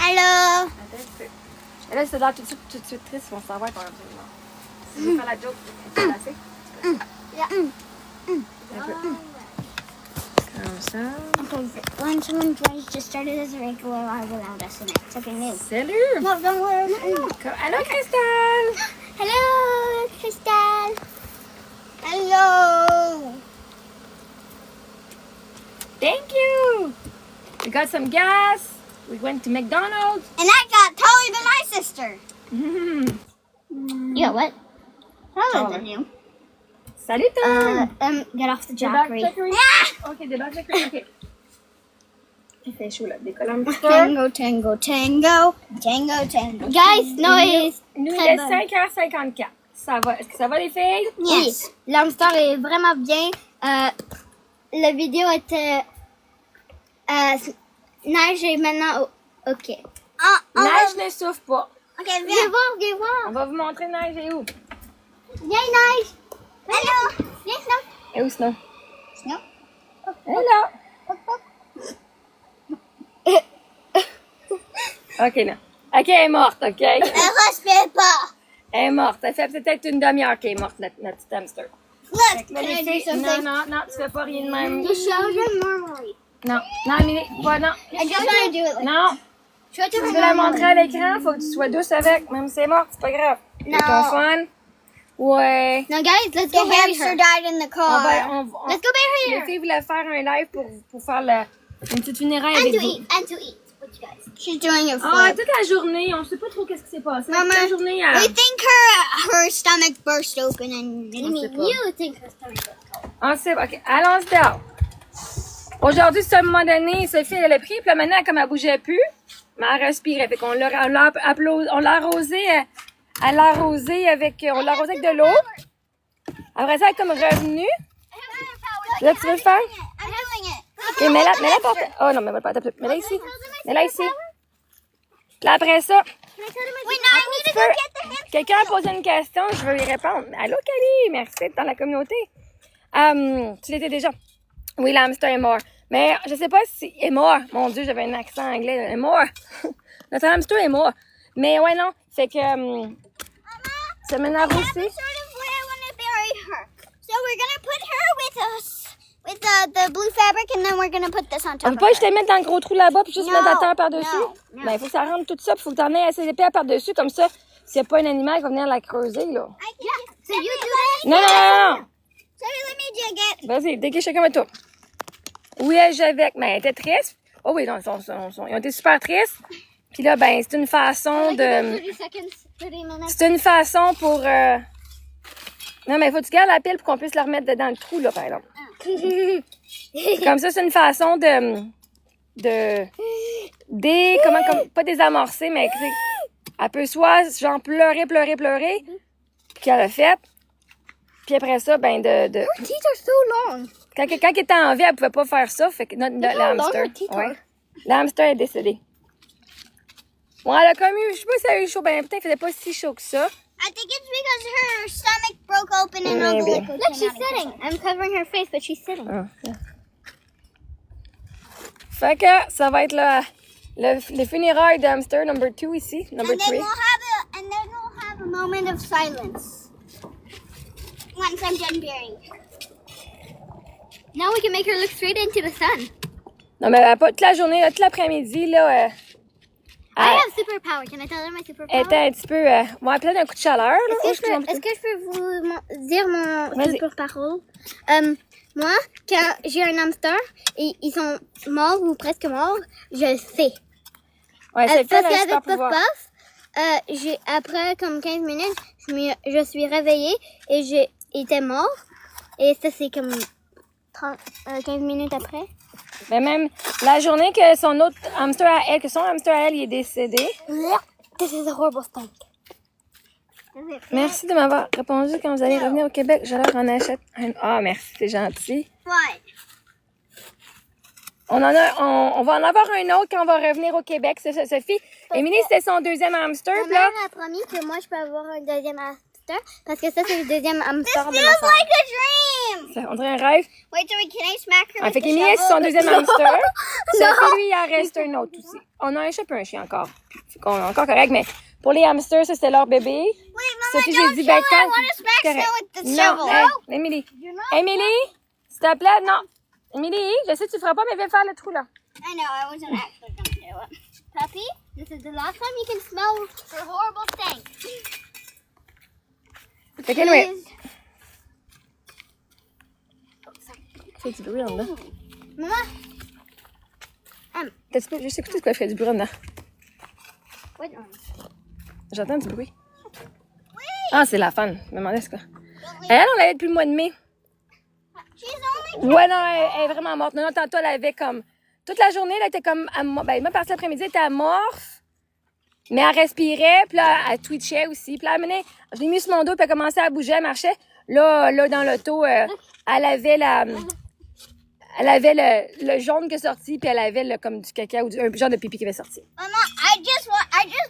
Allô? Attends un peu. Et là, c'est là tout de suite triste, ils vont savoir qu'on a absolument. Si je vais faire la joke, c'est assez. Un peu. Comme ça. Okay, when someone tries to start it as a regular, I will allow us in it. It's okay, new. Salut! No, don't worry. No. Allô, Cristal! Hello, Crystal. Hello. Thank you! We got some gas. We went to McDonald's. And I got taller than my sister. Mm. Yeah, what? Taller Taller. than you. Salut, Tom! Get off the Débarque, jackery. Jackery. Ah! Ok, débarque, Jackery. Ok. Il fait chaud là, décolle un petit peu. Tango, tango, tango. Tango, tango. Guys, noise. Nous, il Très est bonne. 5h54. Ça va. Est-ce que ça va, les filles? Yes. Oui, l'hamster est vraiment bien. La vidéo était neige et maintenant ok. Neige ne souffle pas. Ok, viens voir, viens voir. On va vous montrer neige et où? Viens neige. Hello. Viens Snow. Et où, Snow? Snow. Hello! Ok, non. Ok, elle est morte, ok? Elle respire pas. Elle est morte. Ça fait peut-être une demi-heure qu'elle est morte, notre petite hamster. Look, Mais can les I do filles, something? non, tu fais pas rien de même. Just show them normally. Non, mais, pas, non. I just want to do it like Non, show it to tu her veux la normally. montrer à l'écran, faut que tu sois douce avec. Même si c'est morte, c'est pas grave. Non. C'est ton fun? Ouais. Now guys, let's go bury her. Died in the car. Let's go bury Les her. filles voulaient faire un live pour faire une petite funéraille And avec to vous. eat. And to eat. What you guys? She's doing it Ah, for. toute la journée, on sait pas trop qu'est-ce qui s'est passé. Mama, Toute la journée, we think her stomach burst open and On sait pas. you think her stomach burst open. On sait pas. Ok, allons-y dehors. Aujourd'hui, c'est à un moment donné, Sophie, elle a pris, puis là, maintenant, comme elle bougeait plus, mais elle respirait. Fait qu'on l'a arrosé, elle l'a arrosé avec de l'eau. Après ça, elle est comme revenue. Là, tu veux le faire? I'm doing it. Ok, mets-la par terre. Oh non, mais pas terre. Mets-la ici. Mets-la ici. Là, après ça, Wait, no, I need to go get the hamster. quelqu'un a posé une question, je veux y répondre. Allô, Kelly, merci d'être dans la communauté. Tu l'étais déjà. Oui, l'hamster est mort. Mais je sais pas si est mort. Mon Dieu, j'avais un accent anglais. Elle est mort. Notre hamster est mort. Mais ouais, non. Fait que ça m'a I have arrosé. a sort of way I want to bury her. So we're gonna put her with the blue fabric, and then we're gonna put this on On top peut of pas her. juste te mettre dans le gros trou là-bas puis juste Non, mettre la terre par-dessus? non. Ben, il faut que ça rentre tout ça puis il faut que t'en aies assez d'épais par-dessus. Comme ça, s'il n'y a pas un animal qui va venir la creuser, là. Yeah. So you do that. Non, non, non, non. Sorry, let me dig it. Vas-y, dégage chacun votre tour. Oui, elle avec. Mais elle était triste. Oh oui, non, ils ont été super tristes. Puis là, ben, c'est une façon de... 30 seconds, 30 minutes. C'est une façon pour... Non, mais il faut que tu gardes la pile pour qu'on puisse la remettre dans le trou, là, par exemple. Comme ça, c'est une façon pas désamorcer, mais tu sais, elle peut soit, genre, pleurer, puis qu'elle a fait. Puis après ça, ben, Her teeth are so long. Quand elle était en vie, elle pouvait pas faire ça, fait que le hamster, ouais. Le hamster est décédé. Bon, elle a comme eu, je sais pas si elle a eu chaud, ben, peut-être qu'il faisait pas si chaud que ça. I think it's because her stomach broke open and all the Maybe. liquid. Look, she's sitting. I'm covering her face, but she's sitting. Ah, yeah. Fait que ça va être le funérailles de hamster number 2 ici, number And then 3. we'll have a moment of silence once I'm done burying her. Now we can make her look straight into the sun. Non, mais pas toute la journée, là, toute l'après-midi, là, I have superpower. Can I tell her my superpower? elle était un petit peu... ouais, peut-être un coup de chaleur, là. Oh, Est-ce que je peux vous dire mon Vas-y. superpower? Moi, quand j'ai un hamster et ils sont morts ou presque morts, je le sais. Ouais, c'est Parce peut-être un qu'avec super Puff pouvoir. Puff, après comme 15 minutes, je suis réveillée et j'ai été mort. Et ça, c'est comme 15 minutes après. Mais même la journée que son autre hamster à elle, il est décédé. This is a horrible stomach. Merci de m'avoir répondu quand vous allez revenir au Québec. Je leur en achète un. Ah, merci, c'est gentil. What? On va en avoir un autre quand on va revenir au Québec, c'est ça, Sophie. Émilie, c'était son deuxième hamster, Ma puis là. mère a promis que moi, je peux avoir un deuxième hamster parce que ça, c'est le deuxième hamster de ma Feels soeur. like a dream. On dirait un rêve. Wait till we can I smack her Ah, with fait the qu'Émilie, c'est son shovel? deuxième hamster. Sophie, lui, il en reste un autre aussi. On a un chat et un chien encore. On est encore correct, mais pour les hamsters, ça, c'était leur bébé. Wait, Mama, Sophie, don't j'ai dit, kill ben, it. I quand... want to smack Correct. Snow with the Non, shovel. hey, Émilie. Émilie, s'il te plaît, non. Émilie, je sais que tu feras pas, mais viens faire le trou, là. I know, I wasn't actually going to do it. Puppy, this is the last time you can smell the horrible stank. Fait que, anyway. Please. Fait du bruit en dedans. Mama, Je sais écouter ce qu'elle fait du bruit en dedans. wait on. J'entends du bruit. Wait, Ah, c'est la fan. Je me demandais ce que. Elle, on l'avait depuis le mois de mai. she's only... Ouais, non, elle est vraiment morte. Non, non, tantôt, elle avait comme. Toute la journée, elle était comme. Ben, même partie de l'après-midi, elle était amorphe. Mais elle respirait, puis là, elle twitchait aussi. Puis là, je l'ai mis sur mon dos, puis elle commençait à bouger, elle marchait. Là dans l'auto, elle avait la. Elle avait le jaune qui est sorti, puis elle avait comme du caca ou un genre de pipi qui avait sorti. Mama, I just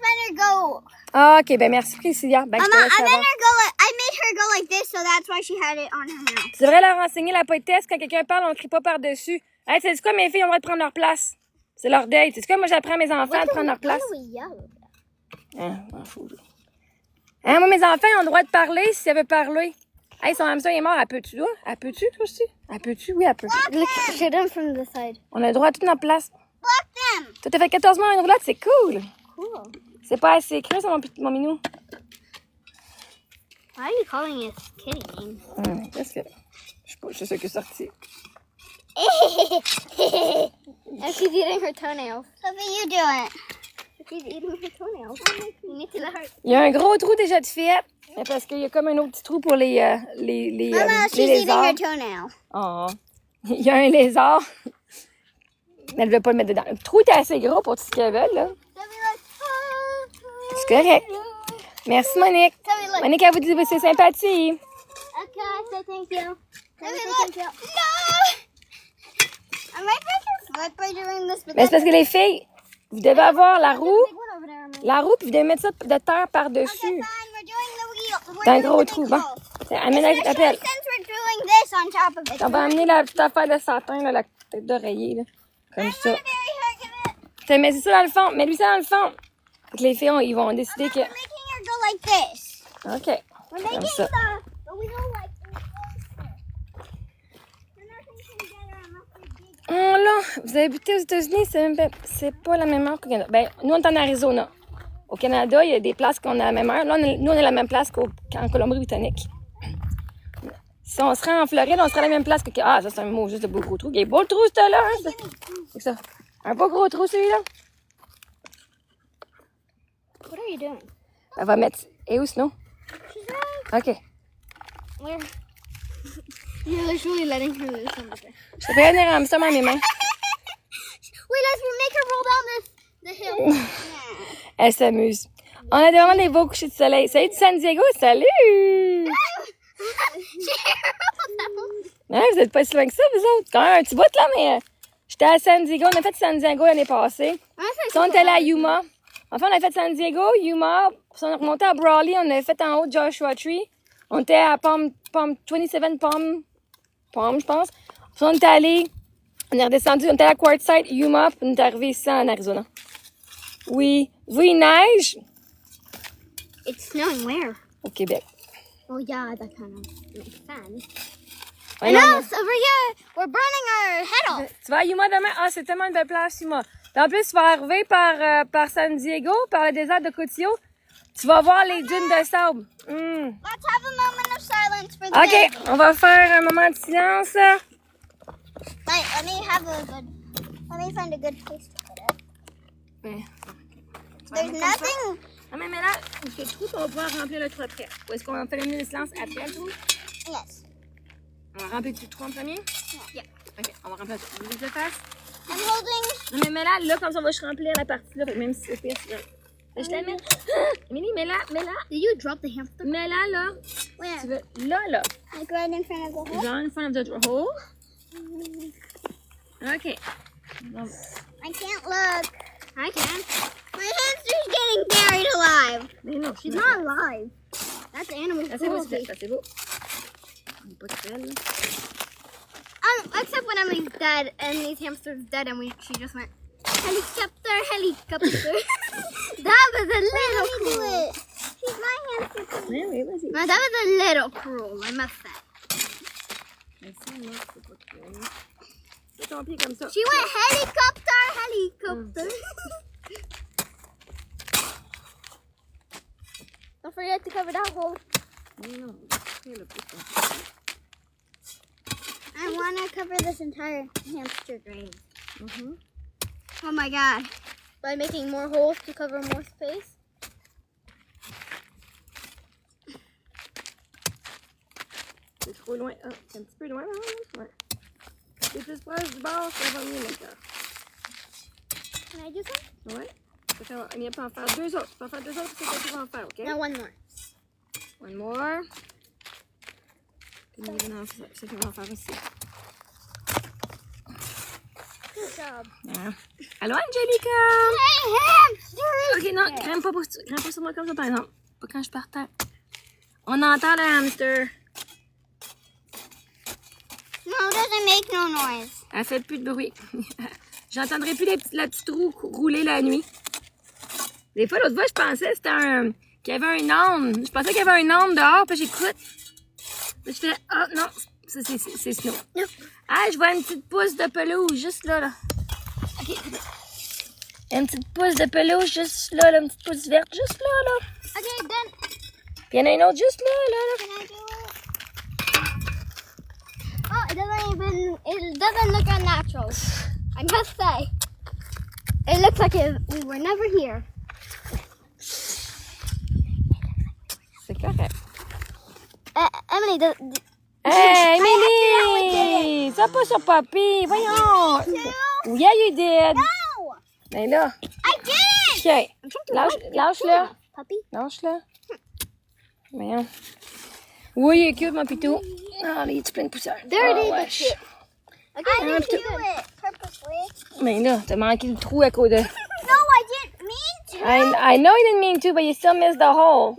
made her go. Ah, ok, ben merci Priscilla. Ben, je te Mama, laisse savoir. I made her go like this, so that's why she had it on her mouth. Tu devrais leur enseigner la politesse. Quand quelqu'un parle, on ne crie pas par-dessus. Hey, tu sais quoi, mes filles ont le droit de prendre leur place. C'est leur deuil. Tu sais quoi, moi, j'apprends à mes enfants de prendre leur place. Why do we yell? Hein, m'en fous. Hein, moi, mes enfants ils ont le droit de parler si elle veut parler. Hey, son hamster est mort. Elle peut-tu, toi? Elle peut-tu, toi aussi? Elle peut-tu? Oui, elle peut. Look, shoot them from the side. On a le droit à toute notre place. Block them. Toi, t'as fait 14 mois en une roulotte, c'est cool. Cool. C'est pas assez creux, ça, mon minou. Why are you calling it kitty names? Qu'est-ce que... Je sais pas, je sais ce qui est sorti. And she's eating her toenails. Sophie, you do it. She's eating her toenails. You need to let her. Il y a un gros trou déjà de fillette. Mais parce qu'il y a comme un autre petit trou pour les Mama, she's eating lézards. her toenail. Oh. Il y a un lézard. Mais elle ne veut pas le mettre dedans. Le trou était assez gros pour tout ce qu'elle veut, là. Sophie, look. C'est correct. Merci, Monique. Sophie, look. Monique, elle vous dit c'est sympathie. Okay, say thank you. Sophie, look. No! I might break your foot by doing this, but Mais c'est parce que les filles, vous devez avoir la roue, big one over there. puis vous devez mettre ça de terre par-dessus. Fine, we're doing the wheel. C'est un gros trou. Bon. Amène Especially appelle. since we're doing this on top of it. On va amener la petite affaire de satin, là, la tête d'oreiller, là. Comme I'm ça. gonna very hard at it. Tu mets ça dans le fond. Mets-lui ça dans le fond. Fait que les filles, ils vont décider que... We're making her go like this. OK. We're Comme making ça. the wheel like this. We're not thinking together unless we're big. Oh là, vous avez habité aux États-Unis, c'est pas la même heure qu'au Canada. Ben, nous, on est en Arizona. Au Canada, il y a des places qu'on a la même heure. Là, nous, on est la même place qu'en Colombie-Britannique. Si on serait en Floride, on serait à la même place que... Ah, ça, c'est un mot juste de beau gros trou. Il est beau le trou, celui-là. Hein? C'est ça. Un beau gros trou, celui-là. What are you doing? On va mettre... Et où, sinon? She's right. OK. Where? You're literally letting her loose on the bed. Je te ferai venir en ça dans mes mains. Wait, let's make her roll down the hill. Elle s'amuse. On a vraiment des beaux couchers de soleil. Salut de San Diego, salut! Hein, vous êtes pas si loin que ça, vous autres? Quand même un petit bout, là, mais j'étais à San Diego. On a fait San Diego l'année passée. Puis on est allé à Yuma. Enfin, on a fait San Diego, Yuma. Puis on est remonté à Brawley. On a fait en haut de Joshua Tree. On était à 27 Palm, je pense. Puis on est allé, on est redescendu, on était à Quartzsite, Yuma, puis on est arrivé ici en Arizona. Oui. Il neige It's snowing where? au Québec. Oh yeah, that kind of makes sense. Ouais, And non, us over here, we're burning our head off. Tu vas à Yuma demain? Ah, c'est tellement une belle place, Yuma. En plus, tu vas arriver par San Diego, par le désert de Cotillo. Tu vas voir les dunes de sable. Let's have a moment of silence for the OK, on va faire un moment de silence. Wait, let me find a good place to put it. Ben, There's nothing. Ah, mais là, le trou, on va pouvoir remplir le trou après. Ou est-ce qu'on va faire le minute de silence après le trou? Yes. On va remplir le trou en premier? Yeah. OK, on va remplir le trou. Vous voulez que je le fasse? I'm holding. Non, mais là, comme ça, on va juste remplir la partie là. Fait que même si c'est pire, c'est là. Je la mets. Émilie, mets-là. Did you drop the hamster? Mets-la, là. Where? Tu veux, là. Like right in front of the hole? Genre in front of the hole. OK. I can't look. I can. My hamster's getting buried alive. Mais non, She's not alive. That's animal Ça, c'est beau, cruelty. ça, c'est beau. On est pas de sel, là. Except when Emily's dead, Emily's hamster's dead, and she just went, helicopter, helicopter. That was a little cruel. She's my hamster. Oui, vas-y. No, that was a little cruel, I must say. Mais ça, non, c'est pas cruel. Fais ton pied comme ça. She went helicopter, helicopter. Don't forget to cover that hole. Non, le plus. I want to cover this entire hamster drain. Mhm. Oh my god. By making more holes to cover more space. C'est trop loin. Ah, c'est un petit peu loin, là. Ouais. C'est plus proche du bord, ça va mieux, maintenant. Can I do some? Ouais. On peut en faire 2 autres. Tu peux en faire 2 autres, c'est toi qui vas en faire, OK? No, one more. One more. Puis, non, c'est qu'on va en faire aussi. Good job. Ah. Allô, Angelica! Hey, hamster! OK, non, grimpe pas sur moi comme ça, par exemple. Pas quand je pars terre. On entend le hamster. No, it doesn't make no noise. Elle fait plus de bruit. J'entendrai plus la petite roue rouler la nuit. Des fois, l'autre fois, je pensais que c'était qu'il y avait un âne. Je pensais qu'il y avait un âne dehors, puis j'écoute. Puis je fais, ah non, c'est Snow. Ah, je vois une petite pousse de pelouse juste là. OK. Une petite pousse de pelouse juste là, une petite pousse verte juste là. Okay, then Puis il y en a une autre juste là. can I do it? Oh, it doesn't look unnatural. I must say. It looks like we were never here. C'est correct. Emily, Hey, Emily! Ça pas sur papy, voyons! Yeah, you did! No! Mais là, I didn't! tiens, lâche-le. Puppy. Lâche-le. Voyons. Oui, il est cute, mon pitou. Ah, il est plein de poussière. There it is, wesh. it's cute. Okay, I didn't do it purposely. Mais là, t'as manqué le trou à côté. No, I didn't mean to. I know you didn't mean to, but you still missed the hole.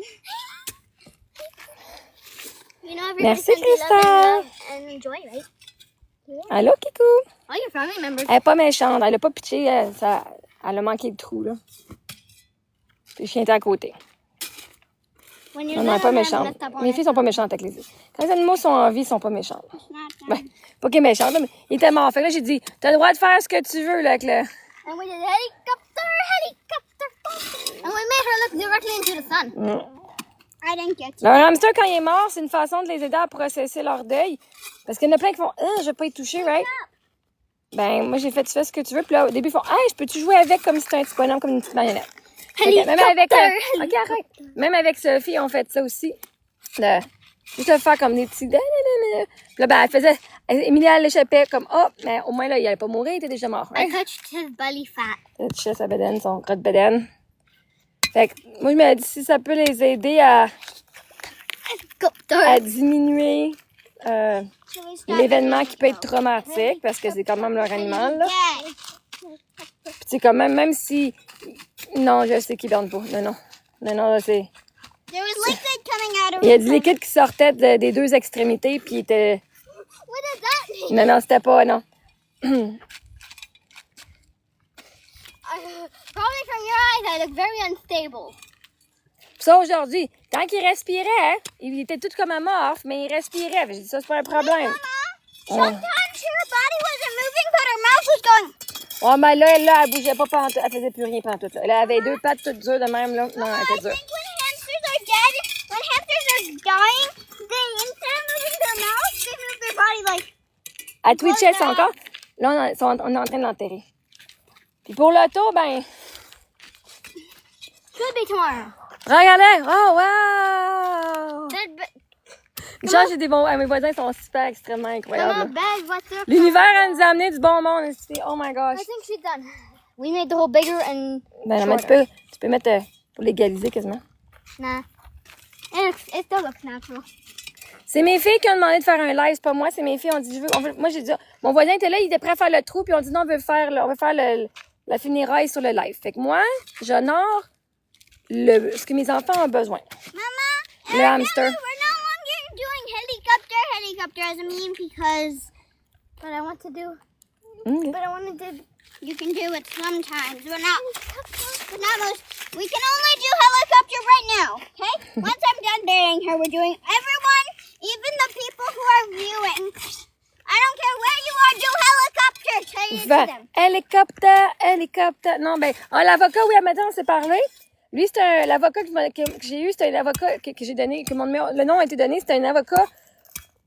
You know, everybody Merci, says you Krista. love and enjoy, right? Allô, Kikou? All your family members. Elle est pas méchante, elle a pas pitché, elle a manqué le trou, là. Puis le chien était à côté. When you're Non, elle est pas little, méchante. messed up on Mes it. filles sont pas méchantes avec les autres. Quand les animaux sont en vie, ils sont pas méchants. It's not Ben, done. pas qu'il est méchant, là, mais il était mort. Fait que là, j'ai dit, t'as le droit de faire ce que tu veux, là, avec le... And we did helicopter, helicopter. And we made her look directly into the sun. I didn't get to. Le hamster, quand il est mort, c'est une façon de les aider à processer leur deuil. Parce qu'il y en a plein qui font, je vais pas y toucher, right? Ben, moi, j'ai fait, tu fais ce que tu veux. Puis là, au début, ils font, je peux-tu jouer avec comme si c'était un petit bonhomme, comme une petite marionnette? Fait que même avec, OK, arrête. Même avec Sophie, on fait ça aussi. Juste de faire comme des petits... Puis là, ben, elle faisait... Emilie, elle l'échappait comme, mais au moins, là, il allait pas mourir, il était déjà mort. I touched his belly fat. Elle touchait sa bedaine, son crotte bedaine. Fait que moi, je me dis, si ça peut les aider à Helicopter. diminuer Should we start l'événement qui peut être traumatique, parce que c'est quand même leur animal, là. Yeah. Puis c'est quand même si... Non, je sais qu'ils dorment pas. Non, là, c'est... There was liquid coming out of Il y a it. du liquide qui sortait des deux extrémités, puis il était... What does that mean? Non, c'était pas, non. Probably from your eyes, I look very unstable. Puis ça, aujourd'hui, tant qu'il respirait, il était tout comme amorphe, mais il respirait. J'ai dit, ça, c'est pas un problème. Sometimes her body wasn't moving, but her mouth was going. Ouais, mais là, elle bougeait pas pantoute. Elle faisait plus rien pantoute, là. Elle avait deux pattes toutes dures de même, là. Non, elle I était dure. think when hamsters are dead, when hamsters are dying, they instead of moving their mouth, they move their body like. Elle twitchait, c'est encore. Là, on est en train de l'enterrer. Puis pour l'auto, ben, Could be tomorrow. regardez! Oh, wow! Genre, j'ai des bons... mes voisins sont super extrêmement incroyables. Mama, bag, what's up? L'univers, elle nous a amené du bon monde ici. Oh my gosh. I think she's done. We made the hole bigger and Ben, non, mais tu peux mettre pour l'égaliser quasiment. nah. It still looks natural. C'est mes filles qui ont demandé de faire un live, c'est pas moi, c'est mes filles. On dit, moi, j'ai dit, mon voisin était là, il était prêt à faire le trou, puis on dit, non, on veut faire la funéraille sur le live. Fait que moi, j'honore ce que mes enfants ont besoin. Mama, Le hamster. we're no longer doing helicopter as a meme But I want to do. Okay. But I want to do. You can do it sometimes. But not most. We can only do helicopter right now. Okay. Once I'm done doing her, we're doing everyone, even the people who are viewing. I don't care where you are. Do helicopter. Say it to them. Hélicoptère. Non, ben, l'avocat, oui, maintenant, on s'est parlé. Lui, c'est l'avocat que j'ai eu, c'est un avocat que j'ai donné, que le nom a été donné, c'est un avocat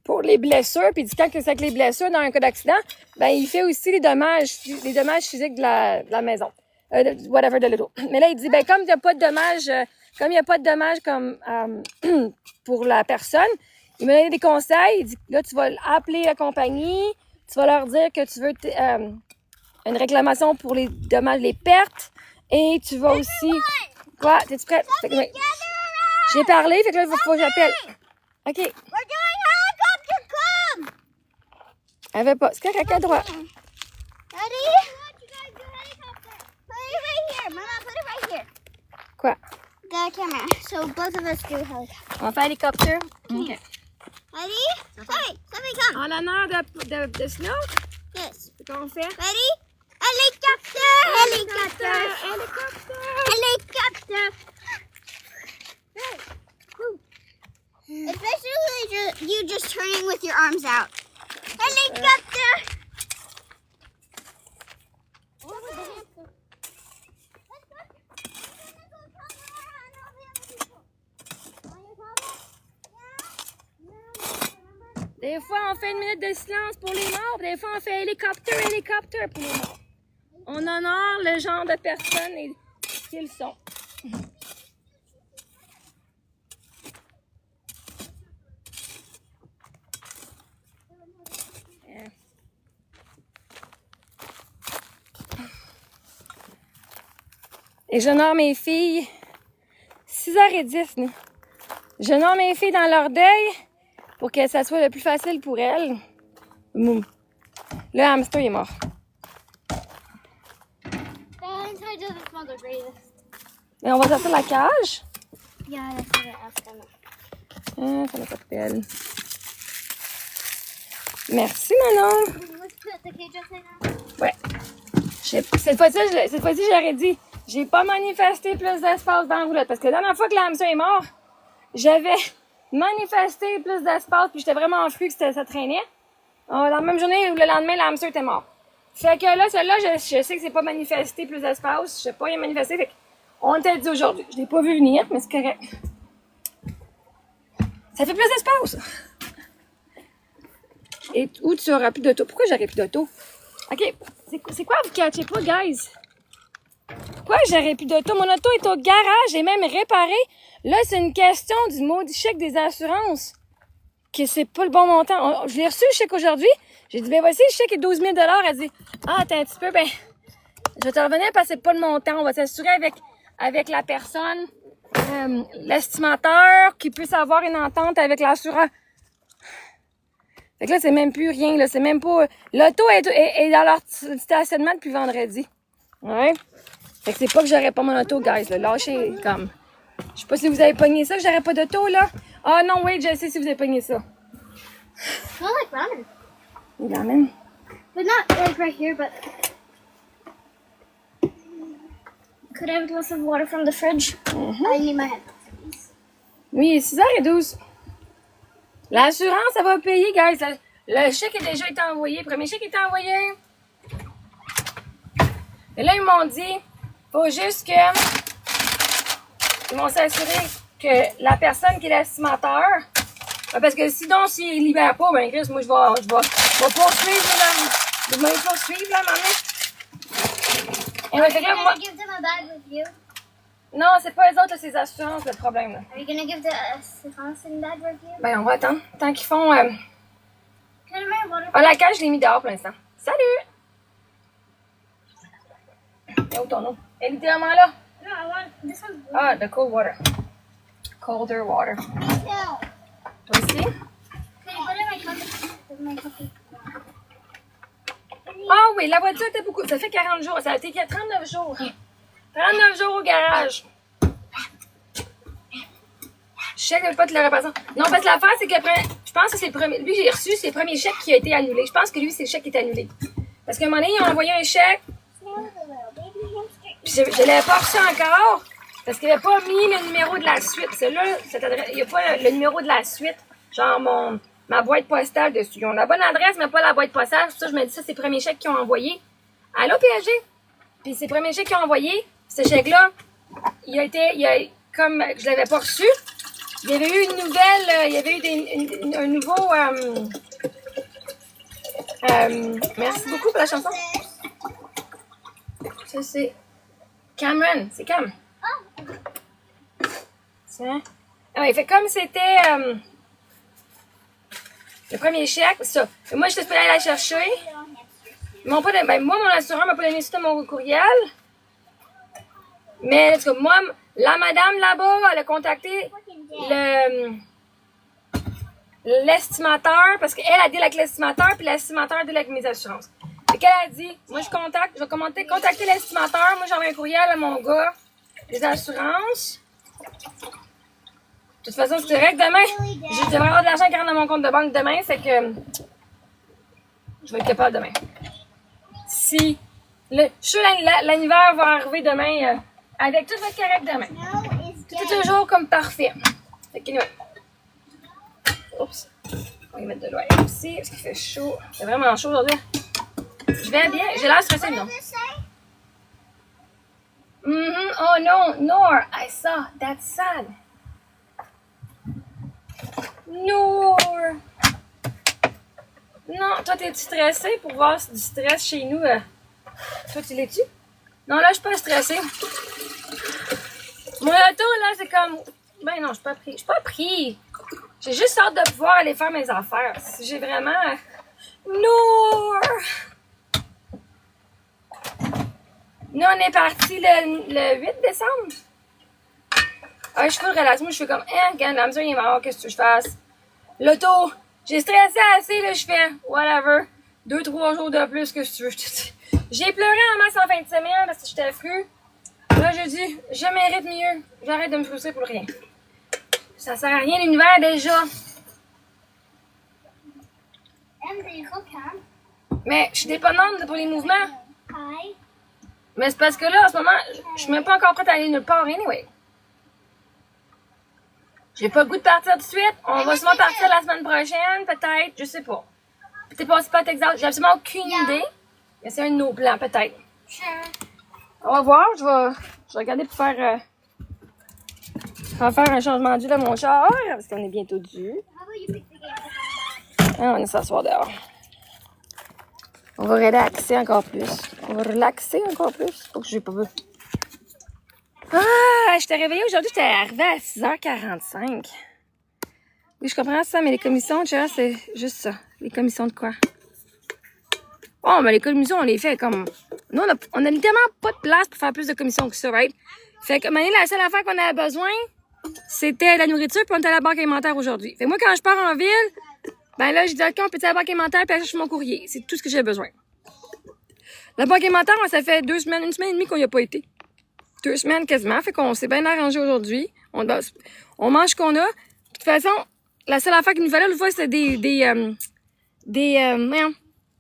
pour les blessures. Puis, il dit quand c'est avec les blessures dans un cas d'accident, ben, il fait aussi les dommages physiques de la maison. Whatever, de l'auto. Mais là, il dit, ben, comme il n'y a pas de dommages, comme pour la personne, il m'a donné des conseils. Il dit, là, tu vas appeler la compagnie, tu vas leur dire que tu veux une réclamation pour les dommages, les pertes, et tu vas aussi... Quoi? T'es-tu prête? J'ai parlé, fait que là, il faut que j'appelle. OK. We're doing helicopter. Come. Elle veut pas. C'est correct, à droite. Ready? You guys do helicopter. Put it right here. Mama, put it right here. Quoi? The camera. So both of us do helicopter. On fait hélicoptère? OK. Ready? Sophie, come. En l'honneur de Snow, Yes. c'est qu'on fait? Ready? Helicopter. Helicopter. Hélicoptère. Helicopter. It's basically you just turning with your arms out. Helicopter. Des fois, on fait une minute de silence pour les morts. Des fois, on fait hélicoptère pour les morts. On honore le genre de personnes qu'ils sont. Et j'honore mes filles. 6h10, nous. J'honore mes filles dans leur deuil pour que ça soit le plus facile pour elles. Moum. Le hamster est mort. Mais on va sortir la cage. Yeah, that's what I asked them. Ça n'a pas de pelle. Merci, Manon. Let's put the cage upside down. Ouais. Cette fois-ci, j'aurais dit, j'ai pas manifesté plus d'espace dans la roulotte. Parce que la dernière fois que le hamster est mort, j'avais manifesté plus d'espace, puis j'étais vraiment en flux que ça traînait. Dans la même journée où le lendemain, le hamster était mort. Fait que là, celle-là, je sais que c'est pas manifesté plus d'espace. Je sais pas, il a manifesté. Fait qu'on t'a dit aujourd'hui. Je l'ai pas vu venir, mais c'est correct. Ça fait plus d'espace. Et où tu auras plus d'auto? Pourquoi j'aurais plus d'auto? OK. C'est quoi vous catchez pas, guys? Pourquoi j'aurais plus d'auto? Mon auto est au garage et même réparé. Là, c'est une question du maudit chèque des assurances. Que c'est pas le bon montant. Je l'ai reçu le chèque aujourd'hui. J'ai dit, ben voici, le chèque est 12 000 $. Elle dit, ah, t'es un petit peu, ben, je vais te revenir parce que c'est pas le montant. On va s'assurer avec la personne, l'estimateur, qui puisse avoir une entente avec l'assureur. Fait que là, c'est même plus rien, là. C'est même pas, l'auto est dans leur stationnement depuis vendredi. Ouais. Fait que c'est pas que j'aurais pas mon auto, guys, là. Lâchez, comme. Je sais pas si vous avez pogné ça, que j'aurais pas d'auto, là. Ah, non, wait, je sais si vous avez pogné ça. Not like ramen. Ramen. But not like right here, but... Could I have a glass of water from the fridge? I need my headphones. Oui, 6h12. L'assurance, ça va payer, guys. Le chèque a déjà été envoyé. Le premier chèque est envoyé. Et là, ils m'ont dit, faut juste que... Ils vont s'assurer que la personne qui est l'estimateur... Parce que sinon, s'ils ne libèrent pas, ben Chris, moi, je vais poursuivre, là. Je vais poursuivre, là, maman. Et Are fait you que là, moi... gonna give them a bad review? Non, c'est pas eux autres, là, c'est les assurances, le problème, là. Are you gonna give the assurance a bad review? Ben, on va attendre. Tant qu'ils font... Can I have my water? Ah, la cage, je l'ai mis dehors pour l'instant. Salut! Et où ton eau? Elle est littéralement là. No, I want... This one's blue. Ah, the cold water. Colder water. No. Toi aussi? Can you put it in my coffee? My coffee. Ah oui, la voiture était beaucoup. Ça fait 40 jours. Ça a été 39 jours. 39 jours au garage. Je sais que je peux pas te le représenter. Non, parce que l'affaire, c'est qu'après, pense que c'est le premier. Lui, j'ai reçu, c'est le premier chèque qui a été annulé. Je pense que lui, c'est le chèque qui est annulé. Parce qu'à un moment donné, ils ont envoyé un chèque. Puis je l'avais pas reçu encore. Parce qu'il n'avait pas mis le numéro de la suite. Celui-là, il n'y a pas le numéro de la suite. Genre ma boîte postale dessus. Ils ont la bonne adresse, mais pas la boîte postale. C'est ça, je me dis ça, c'est le premier chèque qu'ils ont envoyé. Allô, PSG? Puis c'est le premier chèque qu'ils ont envoyé. Ce chèque-là, comme je l'avais pas reçu, il y avait eu une nouvelle, il y avait eu un nouveau... merci beaucoup pour la chanson. Ça, c'est Cameron. C'est Cam. Tiens. Ah oui, fait comme c'était le premier chèque, c'est ça. Et moi, je suis aller la chercher. Moi, mon assureur m'a pas donné ça mon courriel. Mais, en tout cas, moi, la madame là-bas, elle a contacté l'estimateur, parce qu'elle a dit avec l'estimateur, puis l'estimateur a dit avec mes assurances. Fait qu'elle a dit, moi, je vais contacter l'estimateur. Moi, j'envoie un courriel à mon gars des assurances. De toute façon, c'est correct. Demain, je devrais avoir de l'argent qui rentre dans mon compte de banque demain, c'est que je vais être capable demain. Si je suis sûr l'hiver va arriver demain, avec tout va être correct demain. C'est toujours comme parfait. Fait que, anyway. Oups. On va y mettre de l'eau ici, parce qu'il fait chaud. C'est vraiment chaud aujourd'hui. Je vais bien. J'ai l'air stressée, non? Oh no, Nor, I saw. That's sad. Nour! Non, toi, t'es-tu stressée pour voir du stress chez nous? Toi, tu l'es-tu? Non, là, je suis pas stressée. Mon auto, là, c'est comme... Ben non, je suis pas pris. Je suis pas pris. J'ai juste hâte de pouvoir aller faire mes affaires. J'ai vraiment... Nour! Nous, on est parti le 8 décembre. Ah, je fais le relax. Moi, je fais comme, regarde, la mesure, il est mort, qu'est-ce que tu veux que je fasse? L'auto, j'ai stressé assez, là, je fais, whatever. 2-3 jours de plus, qu'est-ce que tu veux? J'ai pleuré en masse en fin de semaine parce que j'étais fru. Là, je dis, je mérite mieux. J'arrête de me frustrer pour rien. Ça sert à rien, l'univers, déjà. Mais je suis dépendante pour les mouvements. Mais c'est parce que là, en ce moment, je suis même pas encore prête à aller nulle part, anyway. J'ai pas le goût de partir tout de suite. On va sûrement partir la semaine prochaine, peut-être. Je sais pas. Peut-être pas, c'est pas exact. J'ai absolument aucune idée. Mais c'est un de nos plans, peut-être. On va voir. Je vais regarder pour faire un changement d'huile à mon char. Parce qu'on est bientôt dû. Ah, on est s'asseoir dehors. On va relaxer encore plus. Faut que j'ai pas vu. Ah, je t'ai réveillée aujourd'hui, j'étais arrivée à 6h45. Oui, je comprends ça, mais les commissions, tu vois, c'est juste ça. Les commissions de quoi? Oh, mais les commissions, on les fait comme... Nous, on a littéralement pas de place pour faire plus de commissions que ça, right? Fait que, la seule affaire qu'on avait besoin, c'était la nourriture, puis on était à la banque alimentaire aujourd'hui. Fait que moi, quand je pars en ville, ben là, j'ai dit, OK, on peut aller à la banque alimentaire, puis aller chercher mon courrier. C'est tout ce que j'ai besoin. La banque alimentaire, ça fait 2 semaines, 1 semaine et demie qu'on n'y a pas été. 2 semaines quasiment, fait qu'on s'est bien arrangé aujourd'hui. On mange ce qu'on a. De toute façon, la seule affaire qu'il nous fallait, l'autre fois, c'était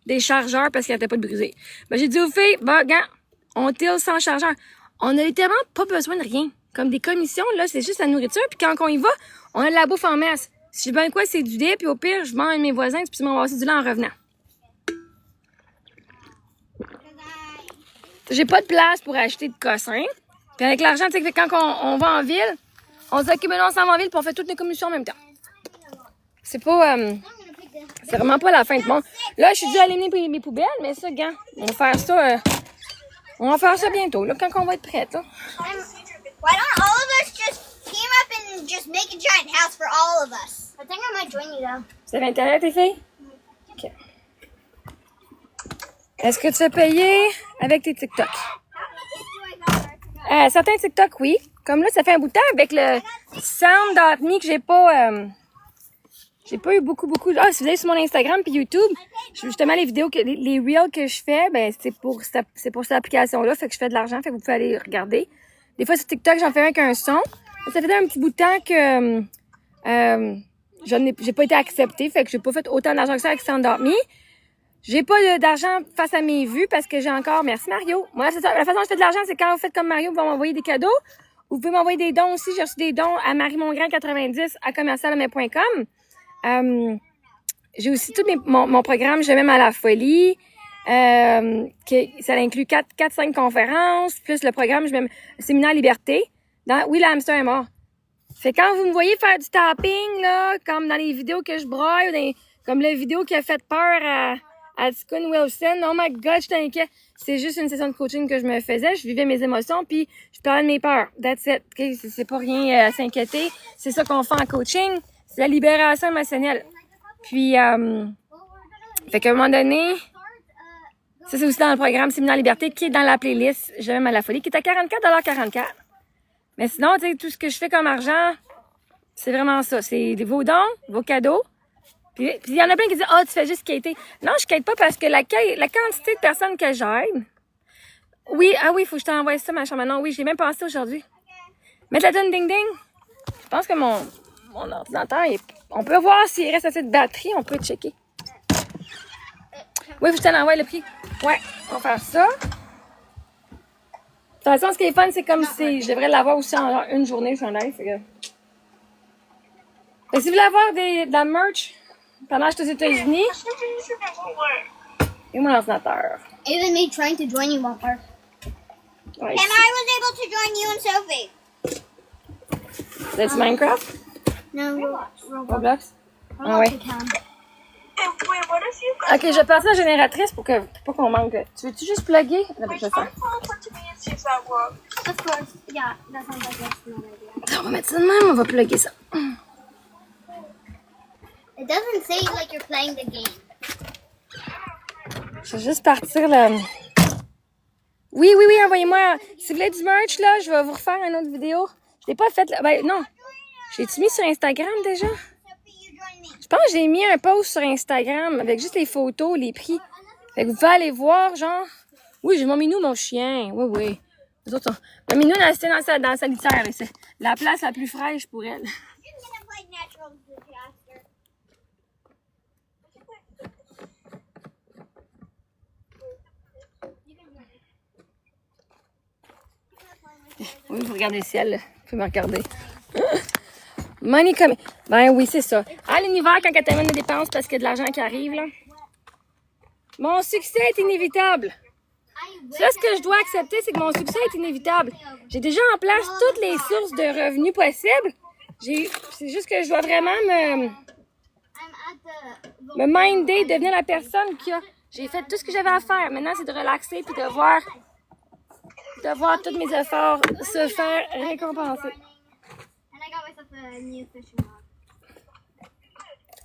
des chargeurs parce qu'il n'y avait pas de brisé. Ben, j'ai dit aux filles, gars, on tire sans chargeur. On n'a littéralement pas besoin de rien. Comme des commissions, là, c'est juste la nourriture. Puis quand on y va, on a de la bouffe en masse. Si j'ai besoin de quoi, c'est du lait. Puis au pire, je vends à mes voisins, puis ils m'ont passé du lait en revenant. J'ai pas de place pour acheter de cossins. Puis avec l'argent, tu sais, quand on va en ville, on se dit, OK, ben là, on s'en va en ville, puis on fait toutes les commissions en même temps. C'est pas... c'est vraiment pas la fin du monde. Là, je suis due à aller mener mes poubelles, mais ça, gars, on va faire ça bientôt, là, quand on va être prête, là. Why don't all of us just team up and just make a giant house for all of us? I think I might join you, though. C'est l'intérêt, tes filles? OK. Est-ce que tu as payé avec tes TikTok? Certains TikTok, oui. Comme là, ça fait un bout de temps avec le Sound.me que j'ai pas eu beaucoup. Ah, si vous allez sur mon Instagram puis YouTube, justement, les vidéos, les reels que je fais, ben, c'est pour cette application-là. Fait que je fais de l'argent. Fait que vous pouvez aller regarder. Des fois, sur TikTok, j'en fais un avec un son. Ça fait un petit bout de temps que, j'ai pas été acceptée, fait que j'ai pas fait autant d'argent que ça avec Stand Up Me. J'ai pas d'argent face à mes vues parce que j'ai encore... Merci Mario. Moi, c'est ça. La façon dont je fais de l'argent, c'est quand vous faites comme Mario, vous m'envoyez des cadeaux. Vous pouvez m'envoyer des dons aussi. J'ai reçu des dons à marie-mongrain90@commercial.com. J'ai aussi tout mon programme Je m'aime à la folie. Ça inclut 4-5 conférences, plus le programme Je m'aime séminaire liberté. Oui, le hamster est mort. Fait quand vous me voyez faire du tapping, là, comme dans les vidéos que je broille, comme la vidéo qui a fait peur à Tikkun Wilson, oh my god, je t'inquiète. C'est juste une session de coaching que je me faisais. Je vivais mes émotions, puis je parlais de mes peurs. That's it. Okay? C'est pas rien à s'inquiéter. C'est ça qu'on fait en coaching. C'est la libération émotionnelle. Puis, fait qu'à un moment donné, ça c'est aussi dans le programme Séminaire Liberté, qui est dans la playlist Je m'aime à la folie, qui est à 44,44 $. Mais sinon, tu sais, tout ce que je fais comme argent, c'est vraiment ça. C'est vos dons, vos cadeaux. Puis il y en a plein qui disent « Ah, tu fais juste skater. » Non, je skate pas parce que la quantité de personnes que j'aide... Oui, il faut que je t'envoie ça, ma chambre. Non, oui, j'ai même pensé aujourd'hui. Mettre la tonne ding-ding. Je pense que mon ordinateur, on peut voir s'il reste assez de batterie. On peut checker. Oui, faut que je te l'envoie le prix. Ouais, on va faire ça. De toute façon, ce qui est fun, c'est comme si je devrais l'avoir aussi en une journée sur un live. Fait si vous voulez avoir de la merch pendant que je suis aux États-Unis, et mon ordinateur. Even me trying to join you won't work. Ouais, And I was able to join you and Sophie. That's Minecraft? No, Roblox? Ah ouais. What if you Ok, je vais passer la génératrice pour pas qu'on manque. Tu veux-tu juste plugger? Non, je vais faire. Of course, yeah, that sounds like a smart idea. On va mettre ça de même, on va plugger ça. It doesn't say like you're playing the game. Je vais juste partir là. Oui, envoyez-moi. Si vous voulez du merch, là, je vais vous refaire une autre vidéo. Je l'ai pas faite, là. Ben, non. J'ai-tu mis sur Instagram déjà? Je pense que j'ai mis un post sur Instagram avec juste les photos, les prix. Fait que vous pouvez aller voir, genre. Oui, j'ai mon minou, mon chien. Oui. Les autres sont... Le minou, elle était dans sa litière. C'est la place la plus fraîche pour elle. Oui, vous regardez le ciel, là. Vous pouvez me regarder. Money coming. Ben oui, c'est ça. À l'univers, quand elle t'amène des dépenses parce qu'il y a de l'argent qui arrive, là. Mon succès est inévitable. Ça, ce que je dois accepter, c'est que mon succès est inévitable. J'ai déjà en place toutes les sources de revenus possibles. C'est juste que je dois vraiment me minder, devenir la personne qui a... J'ai fait tout ce que j'avais à faire. Maintenant, c'est de relaxer puis de voir tous mes efforts se faire récompenser. And I got myself a new fishing rod.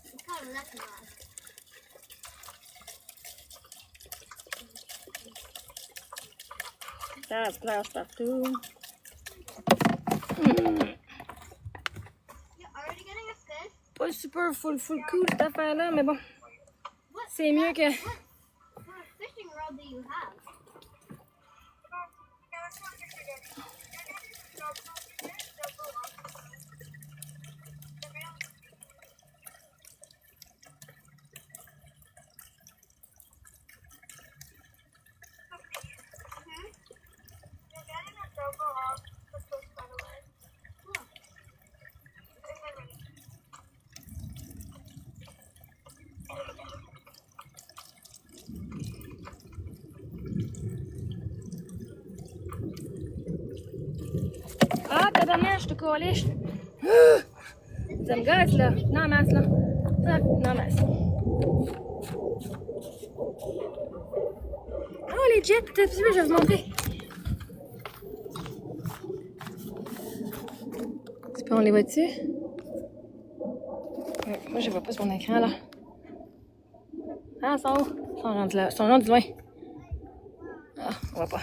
It's called a lucky rod. Ça se place partout. You're already getting a fish? Pas super full cool cette affaire-là, mais bon. C'est mieux que... What fishing rod do you have? Ah, tabarnak, je te coliche. Ça me gosse, là. Non, masse, là. Non, masse. Oh, les jets, peut-être, je vais vous montrer. Tu peux, on les voit-tu? Moi, je vois pas sur mon écran, là. Ah, ils sont où? Ils sont rendus là. Ils sont rendus loin. Ah, on voit pas.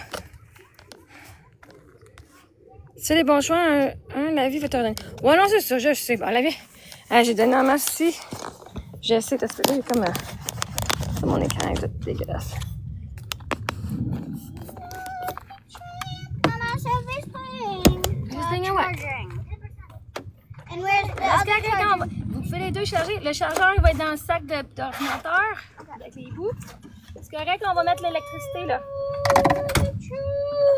C'est les bons choix, la vie va te redonner. Ouais, non, c'est ça, je sais. Bon, la vie. Ah, j'ai donné en masse ici. Je sais, parce que là, j'ai comme. Mon écran est tout dégueulasse. Mama, Sophie's playing. Just playing what? And where's the other charger? Vous pouvez les deux chargés. Le chargeur, il va être dans le sac d'ordinateur avec les bouts. C'est correct, on va mettre l'électricité là.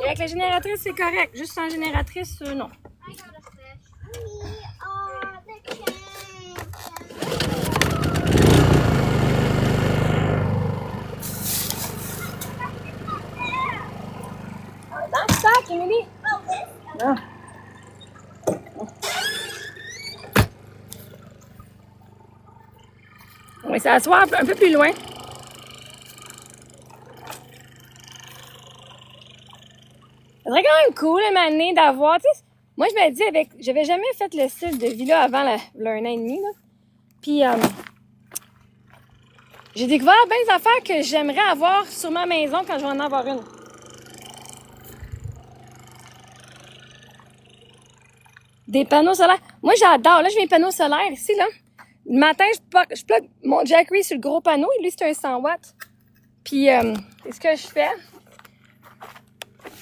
Et avec la génératrice, c'est correct. Juste sans génératrice, non. I got a fish. We are the champions. Dans le sac, Émilie. Ah. On va s'asseoir un peu plus loin. Ça serait quand même cool, une année d'avoir, tu sais, moi je me dis j'avais jamais fait le style de vie là avant un an et demi, là. Puis, j'ai découvert bien des affaires que j'aimerais avoir sur ma maison quand je vais en avoir une. Des panneaux solaires. Moi, j'adore. Là, j'ai mes panneaux solaires ici, là. Le matin, je plug mon Jackery sur le gros panneau. Et lui, c'est un 100 watts. Puis, c'est ce que je fais.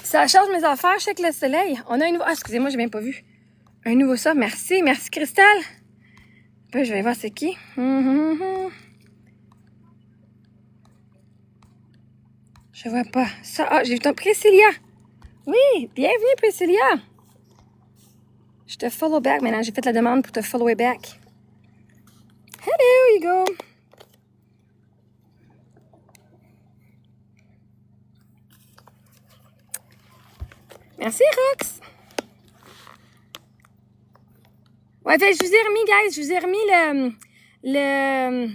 Ça charge mes affaires. Je sais que le soleil. On a un nouveau... Ah, excusez-moi, j'ai même pas vu. Un nouveau ça. Merci. Merci, Cristal. Puis, je vais voir c'est qui. Je vois pas. Ça. Ah, j'ai vu ton Priscilla. Oui, bienvenue, Priscilla. Je te follow back maintenant. J'ai fait la demande pour te follower back. Hello, you go. Merci, Rox. Ouais, fait, je vous ai remis, guys. Je vous ai remis le...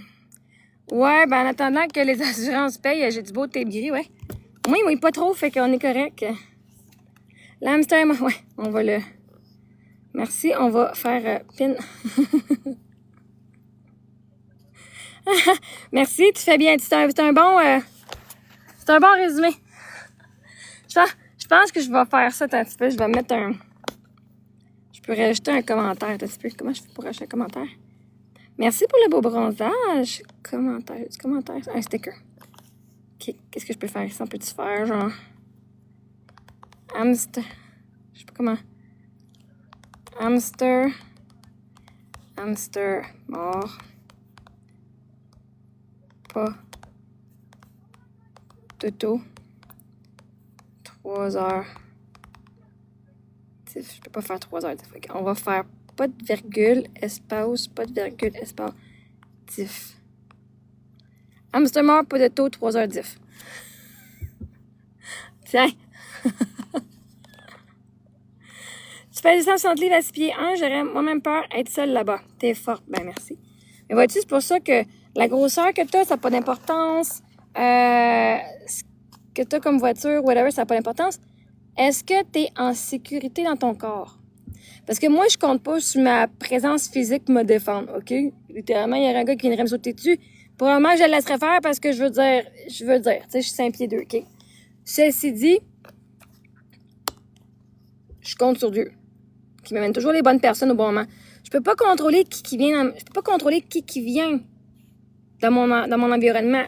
Ouais, ben en attendant que les assurances payent, j'ai du beau tape gris, ouais. Moi, il mouille pas trop, fait qu'on est correct. L'hamster, ouais, on va le... Merci, on va faire pin. Merci, tu fais bien. C'est un bon résumé. Je pense que je vais faire ça un petit peu. Je vais mettre un... Je peux rajouter un commentaire un petit peu. Comment je fais pour rajouter un commentaire? Merci pour le beau bronzage. Commentaire. Du commentaire. Un sticker. OK. Qu'est-ce que je peux faire ici? On peut-tu faire genre... Hamster. Je sais pas comment... Hamster mort. Pas. Toto. 3 heures. Je peux pas faire 3 heures. On va faire pas de virgule, espace, pas de virgule, espace, diff. Hamster mort, pas de taux, 3 heures diff. Tiens. Tu fais 160 livres à 6 pieds 1, j'aurais moi-même peur d'être seule là-bas. T'es forte, ben merci. Mais vois-tu, c'est pour ça que la grosseur que t'as, ça n'a pas d'importance. Ce que t'as comme voiture, whatever, ça n'a pas d'importance. Est-ce que t'es en sécurité dans ton corps? Parce que moi, je compte pas sur ma présence physique pour me défendre, OK? Littéralement, il y aurait un gars qui viendrait me sauter dessus. Probablement, je le laisserais faire parce que je veux dire, tu sais, je suis 5 pieds 2, OK? Ceci dit, je compte sur Dieu, qui m'amène toujours les bonnes personnes au bon moment. Je peux pas contrôler qui vient, je peux pas contrôler qui vient dans mon environnement.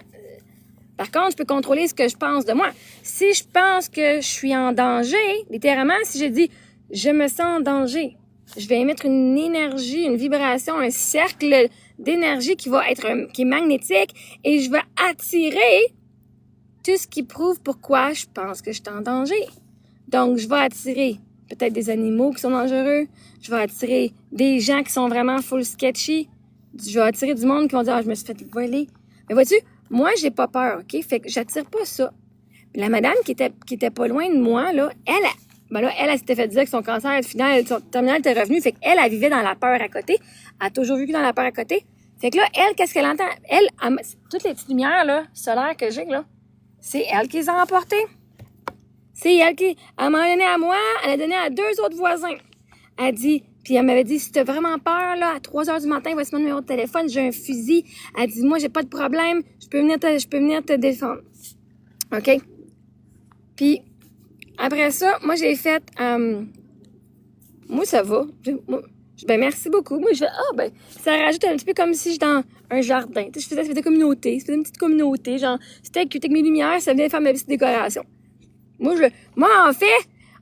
Par contre, je peux contrôler ce que je pense de moi. Si je pense que je suis en danger, littéralement, si je dis je me sens en danger, je vais émettre une énergie, une vibration, un cercle d'énergie qui est magnétique et je vais attirer tout ce qui prouve pourquoi je pense que je suis en danger. Donc, je vais attirer peut-être des animaux qui sont dangereux. Je vais attirer des gens qui sont vraiment full sketchy. Je vais attirer du monde qui vont dire « Ah, je me suis fait voler. » Mais vois-tu, moi, j'ai pas peur, OK? Fait que j'attire pas ça. La madame qui était pas loin de moi, là, elle s'était fait dire que son cancer final, son terminal était revenu. Fait qu'elle, elle vivait dans la peur à côté. Elle a toujours vécu dans la peur à côté. Fait que là, elle, qu'est-ce qu'elle entend? Elle, toutes les petites lumières, là, solaires que j'ai, là, c'est elle qui les a emportées. C'est elle qui, elle m'en a donné à moi, elle a donné à 2 autres voisins. Elle dit, puis elle m'avait dit, si t'as vraiment peur, là, à 3 heures du matin, voici mon numéro de téléphone, j'ai un fusil. Elle dit, moi, j'ai pas de problème, je peux venir te défendre. OK? Puis, après ça, moi, j'ai fait, moi, ça va. Ben, merci beaucoup. Moi, je fais, ça rajoute un petit peu comme si j'étais dans un jardin. Tu sais, ça faisait communauté, ça faisait une petite communauté, genre, c'était avec mes lumières, ça venait faire ma petite décoration. Moi, en fait,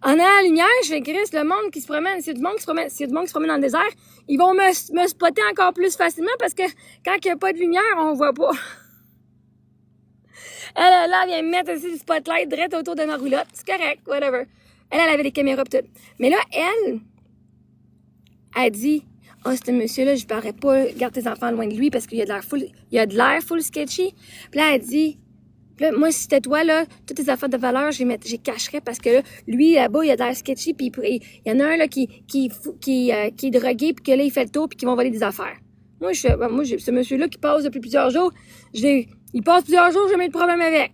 En allant à la lumière, je fais Chris, le monde qui se promène, s'il y a du monde qui se promène dans le désert, ils vont me spotter encore plus facilement parce que quand il n'y a pas de lumière, on voit pas. Elle vient me mettre aussi du spotlight direct autour de ma roulotte. C'est correct, whatever. Elle avait des caméras pis tout. Mais là, elle dit, « Ah, ce monsieur-là, je ne parlerais pas, garde tes enfants loin de lui parce qu'il y a de l'air full sketchy. » Puis là, elle dit, là, moi, si c'était toi, là, toutes tes affaires de valeur, j'y cacherais parce que là, lui, là-bas, il a de l'air sketchy puis il y en a un, là, qui est drogué puis que là, il fait le tour puis qui vont voler des affaires. Moi, ce monsieur-là qui passe depuis plusieurs jours, il passe plusieurs jours, j'ai jamais eu de problème avec.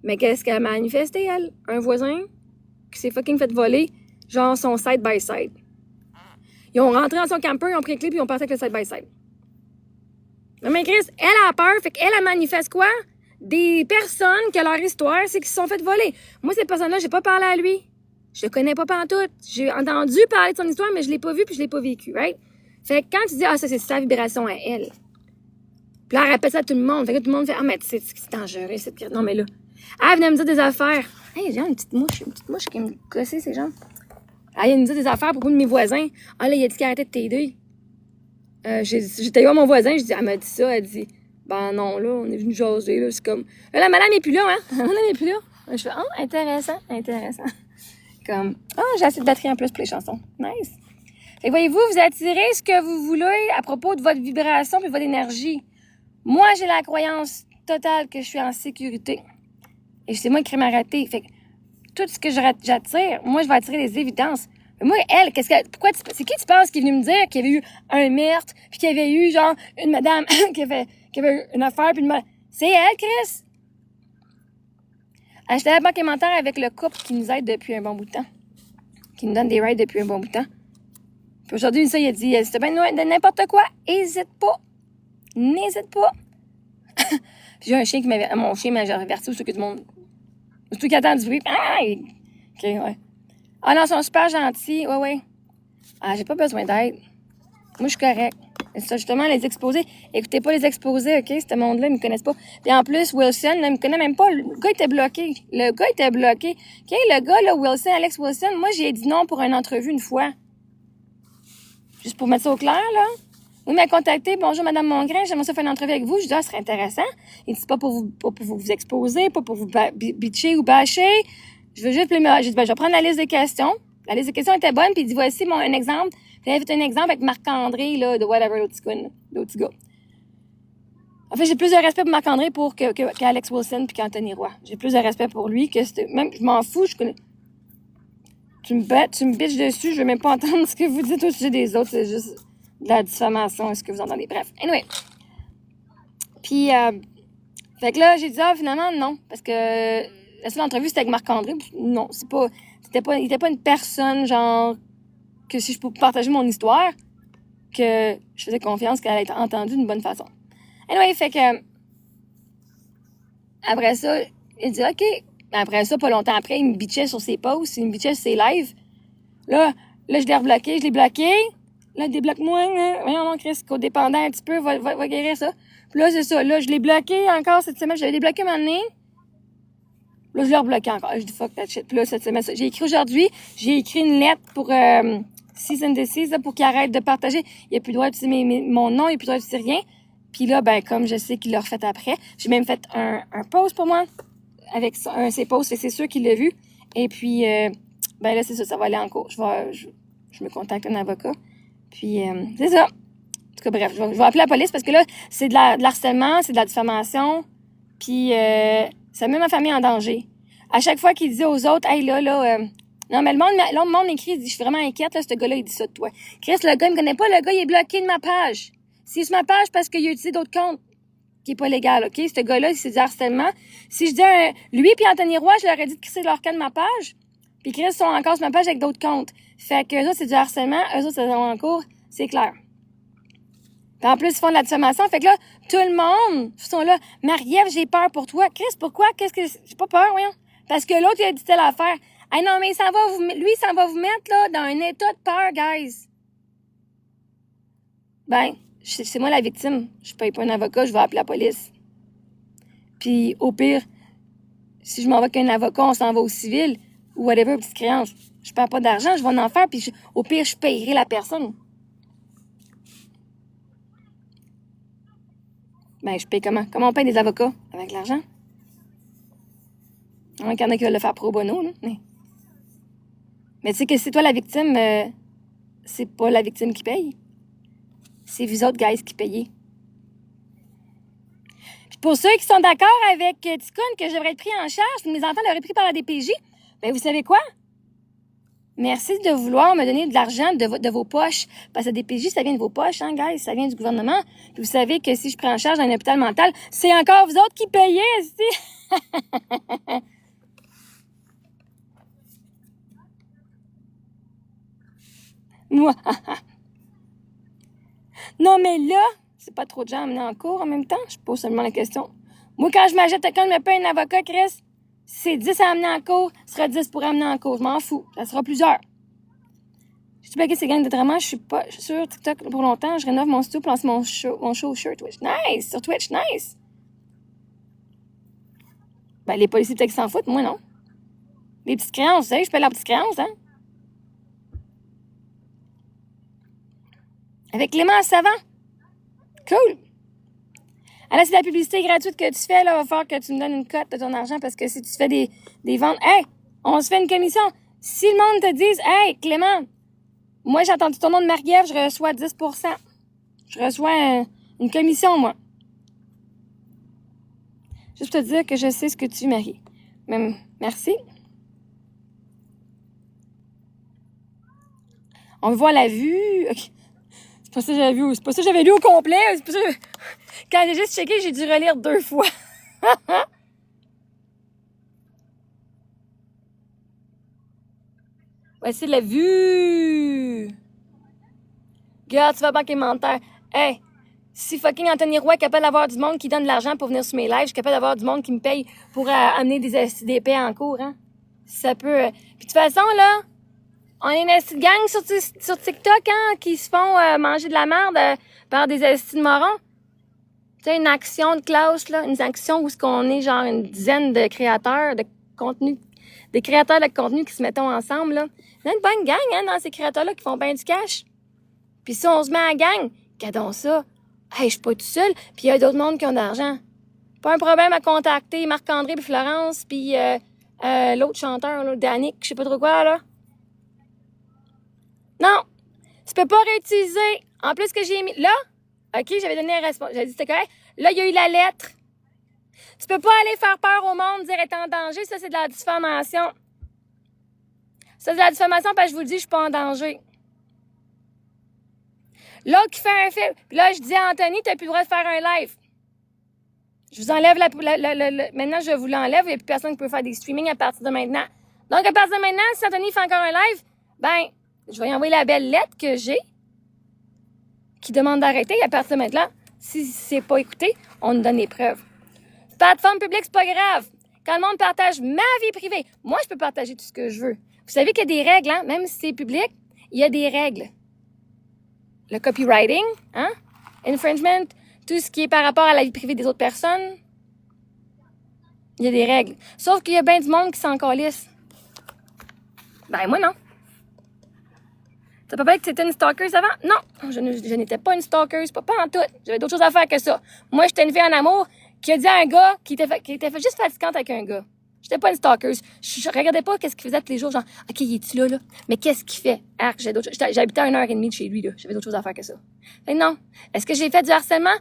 Mais qu'est-ce qu'elle a manifesté, elle? Un voisin qui s'est fucking fait voler, genre son side-by-side. Ils ont rentré dans son camper, ils ont pris le clip et ils ont passé avec le side-by-side. Non, mais Chris, elle a peur, fait qu'elle, elle manifeste quoi? Des personnes que leur histoire, c'est qu'ils se sont fait voler. Moi, cette personne-là, j'ai pas parlé à lui. Je le connais pas pantoute. J'ai entendu parler de son histoire, mais je l'ai pas vu puis je l'ai pas vécu, right? Fait que quand tu dis, ah, ça, c'est sa vibration à elle. Puis là, elle répète ça à tout le monde. Fait que tout le monde fait, ah, mais c'est dangereux, cette carte. Non, mais là, elle venait me dire des affaires. Hey, j'ai une petite mouche qui me gossait ses jambes. Elle vient me dire des affaires à propos de mes voisins. Ah, là, il a dit qu'il arrêtait de t'aider. J'étais voir mon voisin, je dis, elle m'a dit ça, elle dit, ben non, là, on est venu jaser, là, c'est comme, la madame n'est plus là, hein? La madame n'est plus là. Je fais, oh, intéressant. Comme, oh, j'ai assez de batterie en plus pour les chansons. Nice. Fait que voyez-vous, vous attirez ce que vous voulez à propos de votre vibration et de votre énergie. Moi, j'ai la croyance totale que je suis en sécurité. Et c'est moi qui crée ma raté. Fait que tout ce que j'attire, moi, je vais attirer des évidences. Mais moi, elle, c'est qui tu penses qui est venu me dire qu'il y avait eu un meurtre, puis qu'il y avait eu, genre, une madame qui avait eu une affaire, puis c'est elle, Chris! J'étais à la banque alimentaire avec le couple qui nous aide depuis un bon bout de temps. Qui nous donne des rides depuis un bon bout de temps. Puis aujourd'hui, ça, il a dit, c'était bien de n'importe quoi, n'hésite pas. Puis j'ai un chien mon chien m'a averti surtout que tout le monde, surtout qu'il attend du bruit. Ah! OK, ouais. Ah non, ils sont super gentils, ouais. Ah, j'ai pas besoin d'aide. Moi, je suis correct. C'est ça, justement, les exposés. Écoutez pas les exposés, OK? Ce monde-là, ils me connaissent pas. Puis en plus, Wilson, là, il me connaît même pas. Le gars était bloqué. OK? Le gars, là, Wilson, Alex Wilson, moi, j'ai dit non pour une entrevue une fois. Juste pour mettre ça au clair, là. Il m'a contacté. Bonjour, Madame Mongrain, j'aimerais ça faire une entrevue avec vous. Je dis, ah, ce serait intéressant. Il dit, c'est pas pour vous exposer, pas pour vous bitcher ou bâcher. Je veux juste, j'ai dit, ben, je vais prendre la liste de questions. La liste de questions était bonne, puis il dit, voici un exemple. Puis il avait fait un exemple avec Marc-André, là, de whatever, l'autre petit gars. En fait, j'ai plus de respect pour Marc-André qu'Alex Wilson puis qu'Anthony Roy. J'ai plus de respect pour lui que même, je m'en fous, je connais. Tu me bitches dessus, je veux même pas entendre ce que vous dites au sujet des autres, c'est juste de la diffamation, est-ce que vous entendez? Bref, anyway. Puis, fait que là, j'ai dit, finalement, non, parce que la seule entrevue, c'était avec Marc-André. Non, il était pas une personne, genre, que si je pouvais partager mon histoire, que je faisais confiance qu'elle allait être entendue d'une bonne façon. Anyway, fait que, après ça, il dit, OK. Après ça, pas longtemps après, il me bitchait sur ses posts, il me bitchait sur ses lives. Là, je l'ai rebloqué, je l'ai bloqué. Là, débloque-moi, voyons non, Chris, codépendant un petit peu, va guérir ça. Puis là, c'est ça. Là, je l'ai bloqué encore cette semaine. J'avais débloqué un moment donné. Là, je l'ai rebloqué encore. Je dis fuck that shit. Puis là, cette semaine, j'ai écrit aujourd'hui, j'ai écrit une lettre pour Cease and Desist, là, pour qu'il arrête de partager. Il n'y a plus le droit d'utiliser mon nom, il n'y a plus le droit d'utiliser rien. Puis là, ben, comme je sais qu'il l'a refait après, j'ai même fait un post pour moi avec ses posts, et c'est sûr qu'il l'a vu. Et puis, ben là, c'est ça va aller en cours. Je me contacte un avocat. Puis, c'est ça. En tout cas, bref, je vais appeler la police parce que là, c'est de l'harcèlement, c'est de la diffamation. Puis, ça met ma famille en danger. À chaque fois qu'il dit aux autres, hey, là, non, mais le monde écrit, il dit, je suis vraiment inquiète, là, ce gars-là, il dit ça de toi. Chris, le gars, il me connaît pas, le gars, il est bloqué de ma page. S'il est sur ma page parce qu'il a utilisé d'autres comptes, qui est pas légal, OK? Ce gars-là, c'est du harcèlement. Si je dis lui puis Anthony Roy, je leur ai dit de crisser leur cas de ma page. Puis Chris sont encore sur ma page avec d'autres comptes. Fait que eux autres, c'est du harcèlement. Eux autres, c'est en cours. C'est clair. Puis en plus, ils font de la diffamation. Fait que là, tout le monde sont là. Marie-Ève, j'ai peur pour toi. Chris, pourquoi? J'ai pas peur, voyons. Parce que l'autre, il a dit telle affaire. Hey, non, mais il s'en va vous mettre, là, dans un état de peur, guys. Ben, c'est moi la victime. Je paye pas un avocat, je vais appeler la police. Puis, au pire, si je m'en vais qu'un avocat, on s'en va au civil. ou whatever, petite créance. Je perds pas d'argent, je vais en faire, puis au pire, je payerai la personne. Ben, je paye comment? Comment on paye des avocats? Avec l'argent? Il y en a qui veulent le faire pro bono, là. Mais tu sais que c'est toi la victime, c'est pas la victime qui paye. C'est vous autres, guys, qui payez. Puis pour ceux qui sont d'accord avec Ticoune que je devrais être pris en charge, que mes enfants l'auraient pris par la DPJ, ben vous savez quoi? Merci de vouloir me donner de l'argent de vos poches. Parce que la DPJ, ça vient de vos poches, hein, guys? Ça vient du gouvernement. Puis vous savez que si je prends en charge un hôpital mental, c'est encore vous autres qui payez, ici. Moi. Non, mais là, c'est pas trop de gens à mener en cours en même temps. Je pose seulement la question. Moi, quand je m'achète, quand je me paye un avocat, Chris, si c'est 10 à amener en cours, ce sera 10 pour amener en cours. Je m'en fous. Ça sera plusieurs. J'ai bloqué ces gangs de drama. Je suis pas sur TikTok pour longtemps. Je rénove mon studio pour lancer mon show sur Twitch. Nice! Sur Twitch, nice! Ben, les policiers peut-être qu'ils s'en foutent. Moi, non. Les petites créances, vous savez, je paye leurs petites créances, hein? Avec Clément Savant. Cool! Alors, c'est la publicité gratuite que tu fais, là, il va falloir que tu me donnes une cote de ton argent parce que si tu fais des ventes, hey, on se fait une commission. Si le monde te dit, hey, Clément, moi, j'ai entendu ton nom de Marie-Ève, je reçois 10%. Je reçois une commission, moi. Juste pour te dire que je sais ce que tu maries. Même, merci. On me voit la vue. Okay. C'est pas ça que j'avais vu. C'est pas ça que j'avais lu au complet. C'est pas ça que... Quand j'ai juste checké, j'ai dû relire 2 fois. Voici la vue. Regarde, tu vas banquer menteur. Hey, si fucking Anthony Roy est capable d'avoir du monde qui donne de l'argent pour venir sur mes lives, je suis capable d'avoir du monde qui me paye pour amener des paix en cours, hein. Ça peut... Puis de toute façon, là, on est une petite gang sur TikTok, hein, qui se font manger de la merde par des estis de morons. Tu sais, une action de classe, là, une action où on est genre une dizaine de créateurs de contenu, des créateurs de contenu qui se mettent ensemble, là. Il y a une bonne gang, hein, dans ces créateurs-là qui font bien du cash. Puis si on se met à gang, regardons ça. Hey, je suis pas tout seul, puis il y a d'autres mondes qui ont de l'argent. Pas un problème à contacter Marc-André puis Florence, puis l'autre chanteur, là, Danick, je sais pas trop quoi, là. Non, tu peux pas réutiliser. En plus que j'ai mis... Là, OK, j'avais donné un responsable. J'avais dit, c'était correct. Là, il y a eu la lettre. Tu peux pas aller faire peur au monde, dire être en danger. Ça, c'est de la diffamation. Ça, c'est de la diffamation parce que je vous le dis, je suis pas en danger. L'autre qui fait un film. Puis là, je dis à Anthony, t'as plus le droit de faire un live. Je vous enlève maintenant, je vous l'enlève. Il n'y a plus personne qui peut faire des streamings à partir de maintenant. Donc, à partir de maintenant, si Anthony fait encore un live, ben, je vais y envoyer la belle lettre que j'ai qui demande d'arrêter. À partir de maintenant, si c'est pas écouté, on nous donne les preuves. Plateforme publique, c'est pas grave. Quand le monde partage ma vie privée, moi, je peux partager tout ce que je veux. Vous savez qu'il y a des règles, hein? Même si c'est public, il y a des règles. Le copywriting, hein? Infringement, tout ce qui est par rapport à la vie privée des autres personnes, il y a des règles. Sauf qu'il y a bien du monde qui s'en calisse. Ben, moi, non. Ça peut pas être que c'était une stalker avant? Non, je n'étais pas une stalker, pas en tout. J'avais d'autres choses à faire que ça. Moi, j'étais une fille en amour qui a dit à un gars qui était fait juste fatigante avec un gars. J'étais pas une stalker. Je regardais pas qu'est-ce qu'il faisait tous les jours, genre, OK, il est-tu là? Mais qu'est-ce qu'il fait? J'habitais à 1h30 de chez lui, là. J'avais d'autres choses à faire que ça. Fait non. Est-ce que j'ai fait du harcèlement?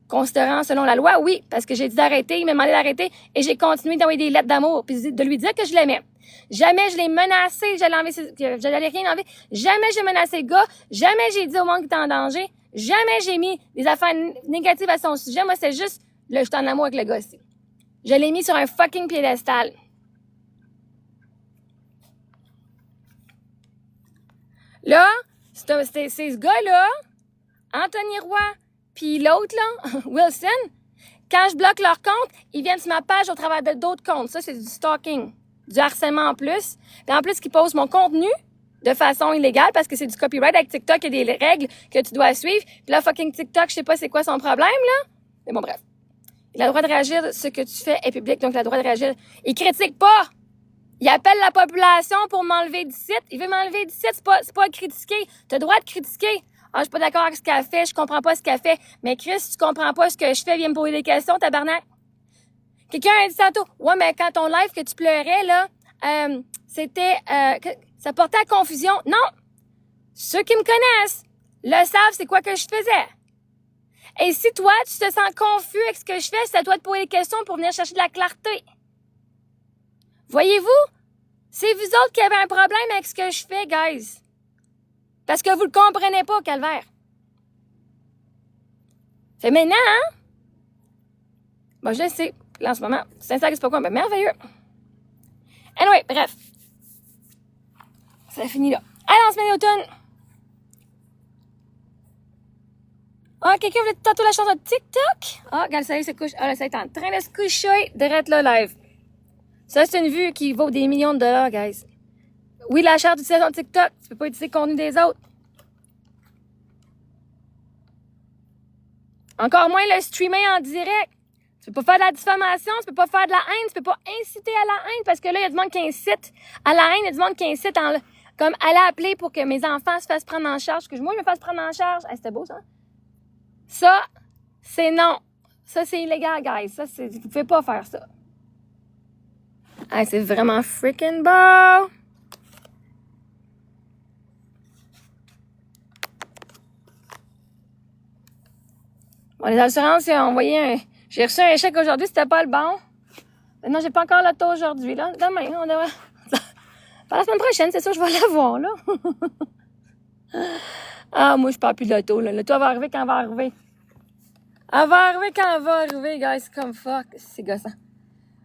Considérant selon la loi, oui, parce que j'ai dit d'arrêter, il m'a demandé d'arrêter et j'ai continué d'envoyer des lettres d'amour puis de lui dire que je l'aimais. Jamais je l'ai menacé, j'allais rien enlever. Jamais j'ai menacé le gars. Jamais j'ai dit au monde qu'il était en danger. Jamais j'ai mis des affaires négatives à son sujet. Moi, c'est juste, là, je suis en amour avec le gars aussi. Je l'ai mis sur un fucking piédestal. Là, c'est ce gars-là, Anthony Roy, puis l'autre, là, Wilson, quand je bloque leur compte, ils viennent sur ma page au travers d'autres comptes. Ça, c'est du stalking. Du harcèlement en plus. Puis en plus, qu'ils posent mon contenu de façon illégale parce que c'est du copyright. Avec TikTok, il y a des règles que tu dois suivre. Puis là, fucking TikTok, je sais pas c'est quoi son problème, là. Mais bon, bref. Il a le droit de réagir. Ce que tu fais est public, donc il a le droit de réagir. Il critique pas. Il appelle la population pour m'enlever du site. Il veut m'enlever du site, c'est pas critiquer. T'as le droit de critiquer. Ah, je suis pas d'accord avec ce qu'elle fait, je comprends pas ce qu'elle fait. Mais Chris, tu comprends pas ce que je fais, viens me poser des questions, tabarnak. Quelqu'un a dit tantôt, ouais, mais quand ton live que tu pleurais, là, c'était, ça portait à confusion. Non! Ceux qui me connaissent le savent c'est quoi que je faisais. Et si toi, tu te sens confus avec ce que je fais, c'est à toi de poser des questions pour venir chercher de la clarté. Voyez-vous? C'est vous autres qui avez un problème avec ce que je fais, guys. Parce que vous le comprenez pas, calvaire. Fait maintenant, hein? Bon, je le sais. Là, en ce moment, c'est pas quoi, mais merveilleux. Anyway, bref. Ça finit là. Allez, on se met l'automne. Ah, quelqu'un voulait tantôt la chanson de TikTok? Ah, regarde, ça y est, se couche. Ah, là, ça est en train de se coucher. Direct là, live. Ça, c'est une vue qui vaut des millions de dollars, guys. Oui, la charte d'utilisation de TikTok. Tu peux pas utiliser le contenu des autres. Encore moins le streamer en direct. Tu peux pas faire de la diffamation, tu peux pas faire de la haine, tu peux pas inciter à la haine parce que là, il y a du monde qui incite à la haine, il y a du monde qui incite comme aller appeler pour que mes enfants se fassent prendre en charge, que moi, je me fasse prendre en charge. Hey, c'était beau, ça? Ça, c'est non. Ça, c'est illégal, guys. Ça, vous pouvez pas faire ça. Hey, c'est vraiment freaking beau! Bon, les assurances, ils ont envoyé un... J'ai reçu un chèque aujourd'hui, c'était pas le bon. Mais non, j'ai pas encore l'auto aujourd'hui, là. Demain, on devrait... Par la semaine prochaine, c'est sûr, je vais l'avoir, là. Ah, moi, je parle plus de l'auto, là. L'auto va arriver quand elle va arriver. Elle va arriver quand elle va arriver, guys. C'est comme fuck. C'est gossant.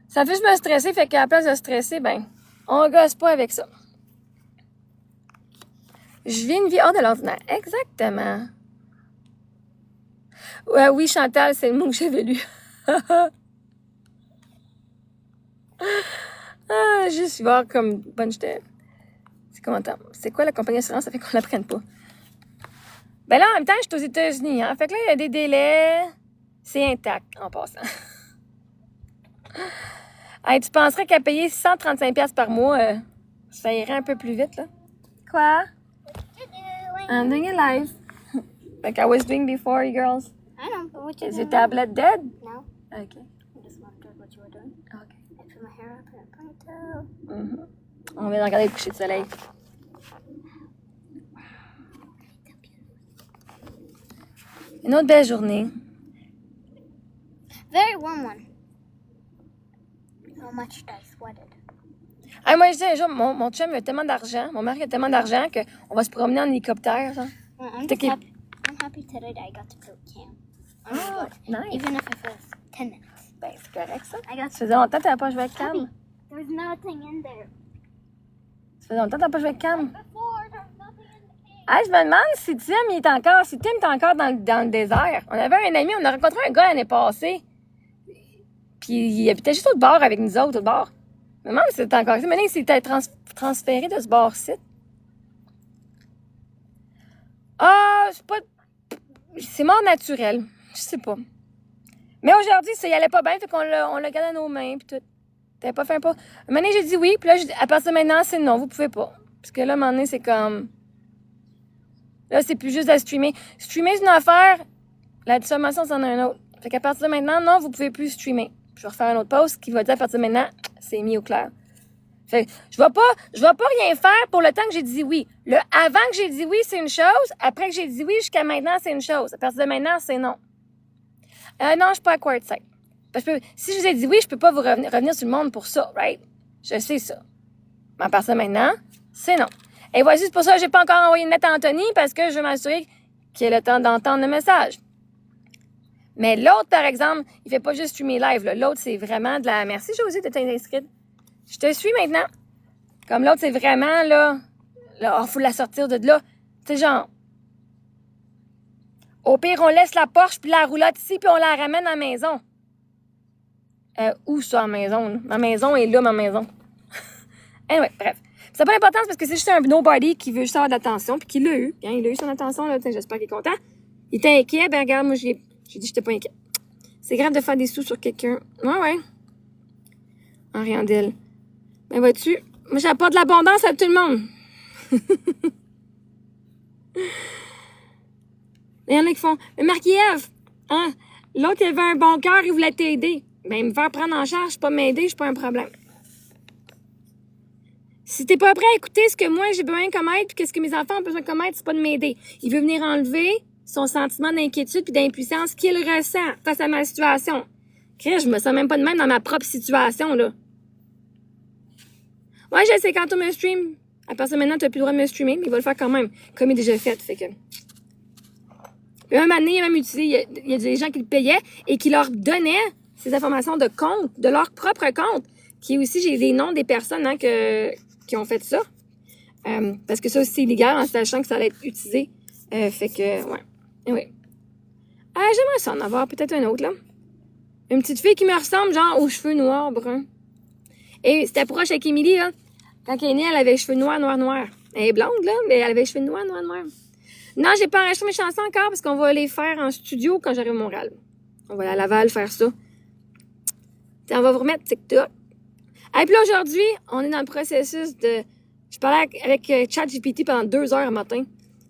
Ça fait juste me stresser, fait qu'à la place de stresser, ben, on gosse pas avec ça. Je vis une vie hors de l'ordinaire. Exactement. Ouais, oui, Chantal, c'est le mot que j'avais lu. Ah, juste voir comme bonne j'étais. C'est comment attends, c'est quoi la compagnie d'assurance? Ça fait qu'on la prenne pas. Ben là, en même temps, je suis aux États-Unis, hein. Fait que là, il y a des délais. C'est intact, en passant. Hey, tu penserais qu'à payer 135$ par mois, ça irait un peu plus vite, là? Quoi? I'm doing it live. Like I was doing before, you girls. I don't know what you're Is doing. your tablet dead? No. Okay. I just wondered what you were doing. Okay. I put my hair up in a ponytail. Mm-hmm. On vient de regarder le coucher de soleil. Une autre belle journée. Very warm one. How much I sweated. Ah, moi, je dis un jour, mon chum a tellement d'argent, mon mari a tellement d'argent qu'on va se promener en hélicoptère, genre. I'm happy today that I got to go camp. Oh, nice. Even if it was 10 minutes. Ben, c'est correct, ça. I got Ça faisait longtemps que t'avais pas joué avec Abby, Cam. there's nothing in there. Ça faisait longtemps que t'avais pas joué avec Cam. Before, there's nothing in the cave. Ah, je me demande si Tim est encore dans le désert. On avait un ami, on a rencontré un gars l'année passée. Puis il habitait juste au bord avec nous autres, au bord. Je me demande si c'est encore ça. Maintenant, il s'était transféré de ce bord-ci. Ah, c'est pas... C'est mort naturel. Je sais pas. Mais aujourd'hui, ça y allait pas bien, fait qu'on l'a gardé dans nos mains, puis tout. T'avais pas fait un pas. Un moment donné, j'ai dit oui, puis là, à partir de maintenant, c'est non, vous pouvez pas. Parce que là, à un moment donné, c'est comme... Là, c'est plus juste à streamer. Streamer, c'est une affaire. La diffamation, c'en est un autre. Fait qu'à partir de maintenant, non, vous pouvez plus streamer. Je vais refaire un autre post qui va dire à partir de maintenant, c'est mis au clair. Fait que je vais pas rien faire pour le temps que j'ai dit oui. Le avant que j'ai dit oui, c'est une chose. Après que j'ai dit oui, jusqu'à maintenant, c'est une chose. À partir de maintenant, c'est non. Non, je suis pas à Quartzsite. Parce que si je vous ai dit oui, je peux pas vous revenir sur le monde pour ça, right? Je sais ça. Mais à partir de maintenant, c'est non. Et voici, c'est pour ça que j'ai pas encore envoyé une lettre à Anthony, parce que je veux m'assurer qu'il ait le temps d'entendre le message. Mais l'autre, par exemple, il fait pas juste streamer live, là. L'autre, c'est vraiment de la... Merci, Josie, de t'être inscrite. Je te suis maintenant. Comme l'autre, c'est vraiment, là, faut la sortir de là. Tu sais, genre... Au pire, on laisse la Porsche puis la roulotte ici, puis on la ramène à la maison. Où ça, à la maison, là? Ma maison est là, ma maison. Anyway, bref. Ça n'a pas d'importance parce que c'est juste un nobody qui veut juste avoir de l'attention, puis qui l'a eu. Hein, il a eu son attention, là. J'espère qu'il est content. Il était inquiet. Ben, regarde, moi, j'ai dit que j'étais pas inquiet. C'est grave de faire des sous sur quelqu'un. Ouais. En rien d'elle. Ben, vois-tu, moi, j'apporte de l'abondance à tout le monde. Il y en a qui font, mais Marc-Ève, hein, l'autre, il avait un bon cœur, il voulait t'aider. Ben, me faire prendre en charge, pas m'aider, c'est pas un problème. Si t'es pas prêt à écouter ce que moi j'ai besoin comme aide, puis qu'est-ce que mes enfants ont besoin comme aide, c'est pas de m'aider. Il veut venir enlever son sentiment d'inquiétude puis d'impuissance qu'il ressent face à ma situation. Chris, je me sens même pas de même dans ma propre situation, là. Ouais, je sais, quand on me stream, à partir de maintenant, t'as plus le droit de me streamer, mais il va le faire quand même, comme il est déjà fait, fait que... Puis un moment donné, il a même utilisé, il y a des gens qui le payaient et qui leur donnaient ces informations de compte, de leur propre compte, qui aussi, j'ai les noms des personnes, hein, qui ont fait ça. Parce que ça aussi, c'est illégal en sachant que ça allait être utilisé. Fait que, ouais. Oui. J'aimerais ça en avoir peut-être un autre, là. Une petite fille qui me ressemble, genre, aux cheveux noirs, bruns. Et c'était proche avec Émilie, là. Quand elle est née, elle avait les cheveux noirs. Elle est blonde, là, mais elle avait les cheveux noirs. Non, j'ai pas enregistré mes chansons encore parce qu'on va les faire en studio quand j'arrive à Montréal. On va aller à Laval faire ça. T'sais, on va vous remettre TikTok. Et puis là, aujourd'hui, on est dans le processus de... Je parlais avec ChatGPT pendant 2 heures le matin.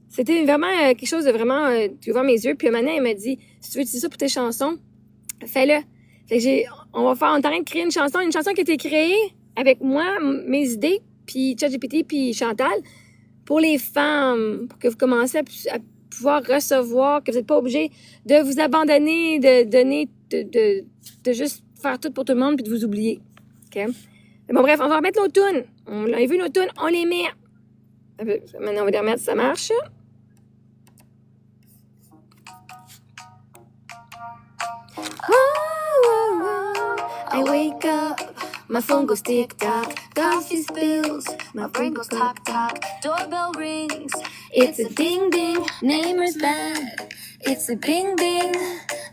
C'était vraiment quelque chose de vraiment... qui ouvert mes yeux. Puis un moment, elle m'a dit, si tu veux utiliser ça pour tes chansons, fais-le. Fait que on est en train de créer une chanson qui a été créée avec moi, mes idées, puis ChatGPT, puis Chantal, pour les femmes, pour que vous commencez à pouvoir recevoir, que vous n'êtes pas obligé de vous abandonner, de donner, de juste faire tout pour tout le monde, puis de vous oublier. OK? Bon, bref, on va remettre nos tunes. On a vu nos tunes, on les met. Maintenant, on va les remettre, ça marche. I wake up, my phone goes tick-tock, coffee spills, my brain goes tock-tock, doorbell rings, it's a ding-ding, neighbor's bad, it's a bing-bing,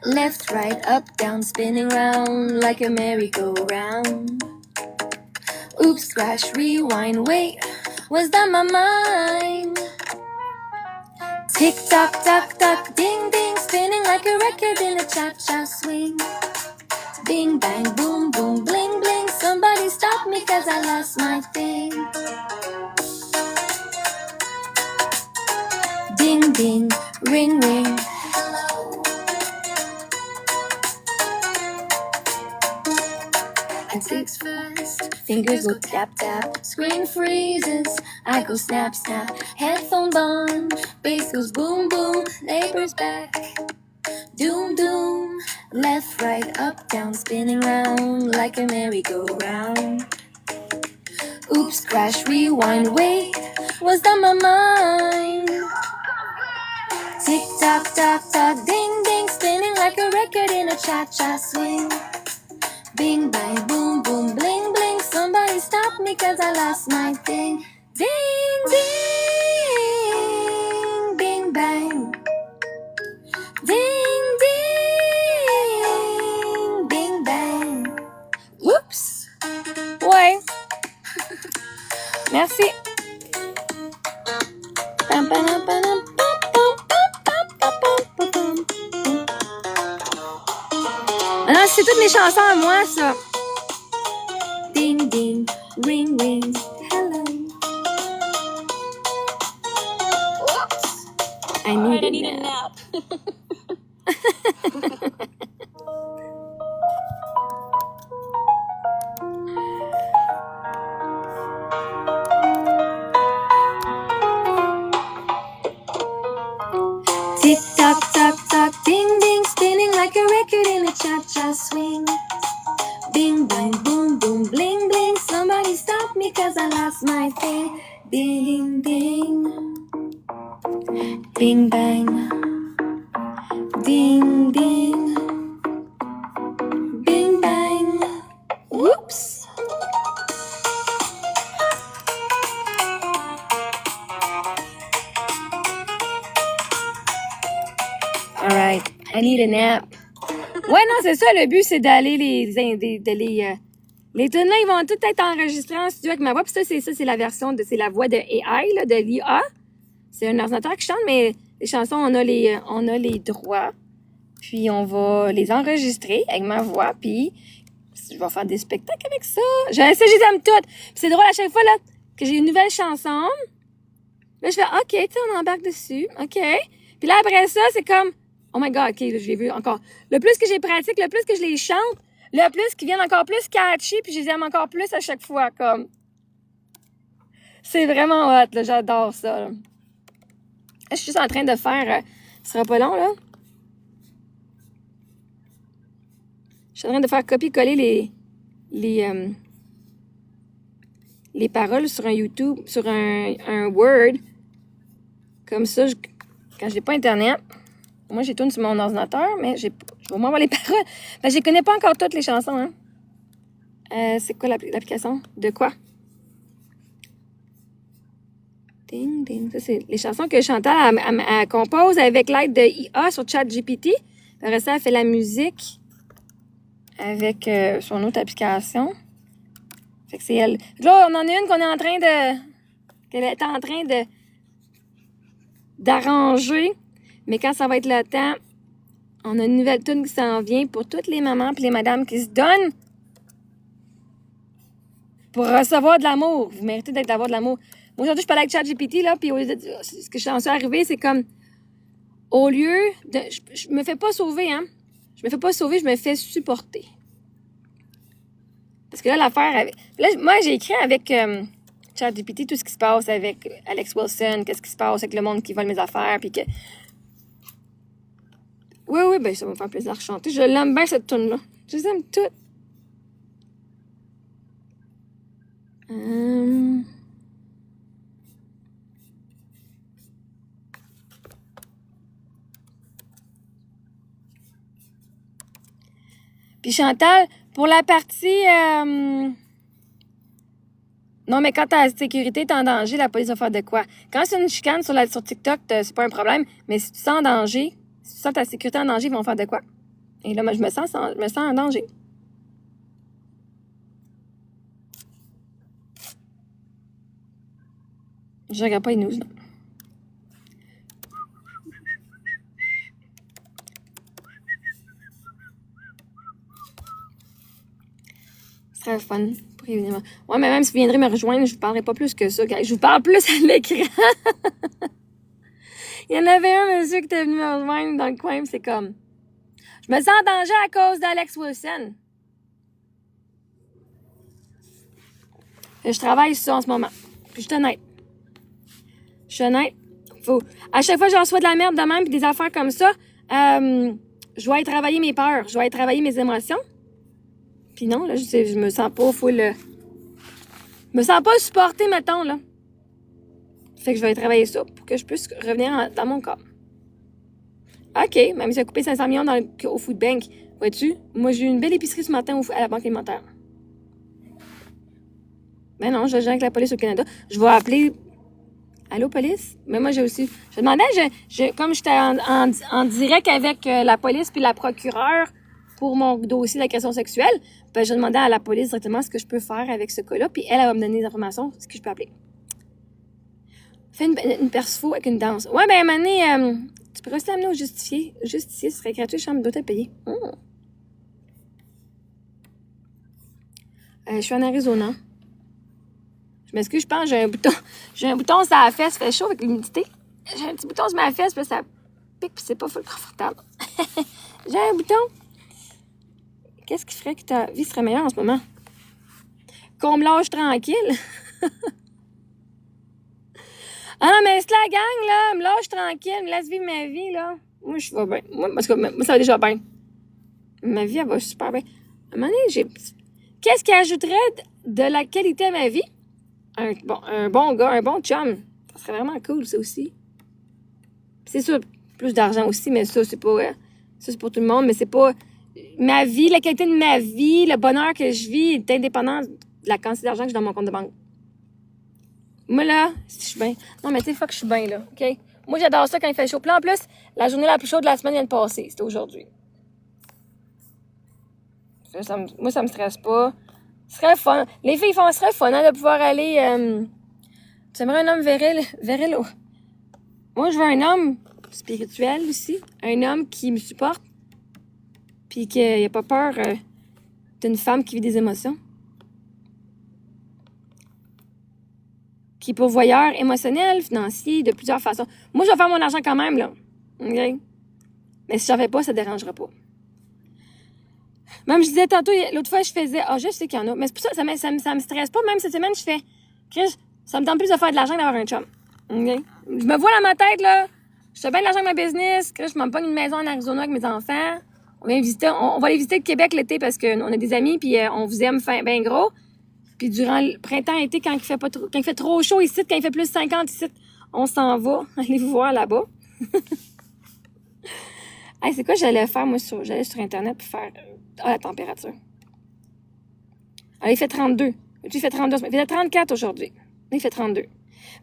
left, right, up, down, spinning round like a merry-go-round. Oops, crash, rewind, wait, was that my mind? Tick-tock, tock-tock, ding-ding, spinning like a record in a cha-cha swing. Bing, bang, boom, boom, bling, bling. Somebody stop me cause I lost my thing. Ding, ding, ring, ring. Hello. I text fast, fingers go tap, tap. Screen freezes, I go snap, snap. Headphone on, bass goes boom, boom. Neighbor's back. Doom, doom, left, right, up, down, spinning round like a merry-go-round. Oops, crash, rewind, wait, was that my mind? Tick, tock, tock, tock, ding, ding, spinning like a record in a cha-cha swing. Bing, bang, boom, boom, bling, bling, somebody stop me cause I lost my thing. Ding, ding, bing, bang. Ding, ding, bing, bang. Oups. Ouais. Merci. Ah non, c'est toutes mes chansons à moi, ça. Ding, ding, ring, ring, hello. Oops. I need a nap. Tick tock tock tock, ding ding, spinning like a record in a cha-cha swing. Bing bang boom boom bling bling, somebody stop me cause I lost my thing. Ding ding, bing bang, ding ding, bing bang. Whoops. Alright, I need a nap. Ouais, non, c'est ça, le but, c'est d'aller les tunes là, ils vont toutes être enregistrés en studio avec ma voix. Puis ça, c'est la version c'est la voix de AI, là, de l'IA. C'est un ordinateur qui chante, mais les chansons, on a les droits. Puis on va les enregistrer avec ma voix. Puis Je vais faire des spectacles avec ça. Je les aime toutes. Puis c'est drôle, à chaque fois, là, que j'ai une nouvelle chanson, là, je fais, OK, tu sais, on embarque dessus. OK. Puis là, après ça, c'est comme, oh my God, OK, là, je l'ai vu encore. Le plus que j'ai pratique, le plus que je les chante, le plus qu'ils viennent encore plus catchy, puis je les aime encore plus à chaque fois, comme. C'est vraiment hot, là, j'adore ça, là. Je suis juste en train de faire, ce sera pas long, là. Je suis en train de faire copier-coller les paroles sur un YouTube, sur un Word. Comme ça, quand j'ai pas Internet, moi, j'ai tourne sur mon ordinateur, mais je vais moins voir les paroles. Ben, je les connais pas encore toutes les chansons, hein. C'est quoi l'application? De quoi? Ding, ding. Ça, c'est les chansons que Chantal elle compose avec l'aide de IA sur ChatGPT. Après ça, elle fait la musique avec son autre application. Fait que c'est elle. Là, on en a une qu'on est en train de... qu'elle est en train d'arranger. Mais quand ça va être le temps, on a une nouvelle tune qui s'en vient pour toutes les mamans et les madames qui se donnent pour recevoir de l'amour. Vous méritez d'avoir de l'amour. Moi, aujourd'hui, je parlais avec ChatGPT, là, puis ce que je suis arrivée, c'est comme, au lieu de... Je me fais pas sauver, hein. Je me fais pas sauver, je me fais supporter. Parce que là, l'affaire avec... Là, moi, j'ai écrit avec ChatGPT tout ce qui se passe avec Alex Wilson, qu'est-ce qui se passe avec le monde qui vole mes affaires, puis que... Oui, ben ça va me faire plaisir de chanter. Je l'aime bien, cette tune-là. Je les aime toutes. Puis Chantal, pour la partie... Non, mais quand ta sécurité est en danger, la police va faire de quoi? Quand c'est une chicane sur TikTok, c'est pas un problème. Mais si tu sens en danger, si tu sens ta sécurité en danger, ils vont faire de quoi? Et là, moi, je me sens en danger. Je regarde pas les news, non. Ce serait fun pour évidemment. Ouais, mais même si vous viendrez me rejoindre, je vous parlerai pas plus que ça, guys. Je vous parle plus à l'écran. Il y en avait un monsieur qui était venu me rejoindre dans le coin, c'est comme... Je me sens en danger à cause d'Alex Wilson. Je travaille sur ça en ce moment. Puis je suis honnête. À chaque fois que je reçois de la merde de même puis des affaires comme ça, je dois aller travailler mes peurs. Je dois aller travailler mes émotions. Puis non, là, je me sens pas full... Je me sens pas supportée, mettons, là. Fait que je vais aller travailler ça pour que je puisse revenir dans mon corps. OK, même si j'ai coupé 500 millions au Food Bank. Vois-tu? Moi, j'ai eu une belle épicerie ce matin à la Banque alimentaire. Ben non, je gère avec la police au Canada. Je vais appeler... Allô, police? Mais moi, j'ai aussi... Je demandais, comme j'étais en direct avec la police puis la procureure pour mon dossier d'agression sexuelle, ben, je demandais à la police directement ce que je peux faire avec ce cas-là, puis elle va me donner des informations, ce que je peux appeler. Fais une perfo avec une danse. Ouais, ben, à un moment donné, tu peux aussi l'amener au justicier. Le justicier, ce serait gratuit, chambre d'hôtel payée. Je suis en Arizona. Je m'excuse, je pense, j'ai un bouton sur la fesse, ça fait chaud avec l'humidité. J'ai un petit bouton sur ma fesse, puis ça pique, puis c'est pas full confortable. J'ai un bouton. Qu'est-ce qui ferait que ta vie serait meilleure en ce moment? Qu'on me lâche tranquille. Ah non, mais c'est la gang, là, me lâche tranquille, me laisse vivre ma vie, là. Moi, je vais bien. Moi, ça va déjà bien. Ma vie, elle va super bien. À un moment donné, qu'est-ce qui ajouterait de la qualité à ma vie? Un bon gars, un bon chum. Ça serait vraiment cool, ça aussi. C'est sûr, plus d'argent aussi, mais ça, c'est pas... ça, c'est pour tout le monde, mais c'est pas... Ma vie, la qualité de ma vie, le bonheur que je vis est indépendant de la quantité d'argent que j'ai dans mon compte de banque. Moi, là, si je suis bien... Non, mais tu sais, fuck, je suis bien, là, OK? Moi, j'adore ça quand il fait chaud. Puis là, en plus, la journée la plus chaude de la semaine vient de passer. C'était aujourd'hui. Moi, ça me stresse pas. Ce serait fun. Les filles ce serait fun, hein, de pouvoir aller... Tu aimerais un homme viril? Moi, je veux un homme spirituel aussi. Un homme qui me supporte. Puis qui n'a pas peur T'es une femme qui vit des émotions. Qui est pourvoyeur émotionnel, financier, de plusieurs façons. Moi, je vais faire mon argent quand même, là. OK? Mais si j'en fais pas, ça ne dérangera pas. Même, je disais tantôt, l'autre fois, je faisais, je sais qu'il y en a. Mais c'est pour ça, ça me stresse pas. Même cette semaine, je fais, Chris, ça me tente plus de faire de l'argent que d'avoir un chum. OK? Je me vois dans ma tête, là. Je fais bien de l'argent avec ma business. Chris, je m'en pogne une maison en Arizona avec mes enfants. On vient visiter, on va aller visiter le Québec l'été parce qu'on a des amis, puis on vous aime bien gros. Puis durant le printemps-été, quand il fait trop chaud ici, quand il fait plus 50 ici, on s'en va. Allez vous voir là-bas. Hey, c'est quoi j'allais faire, moi, j'allais sur Internet pour faire la température. Il fait 32. Il fait 32. Il fait 34 aujourd'hui. Il fait 32.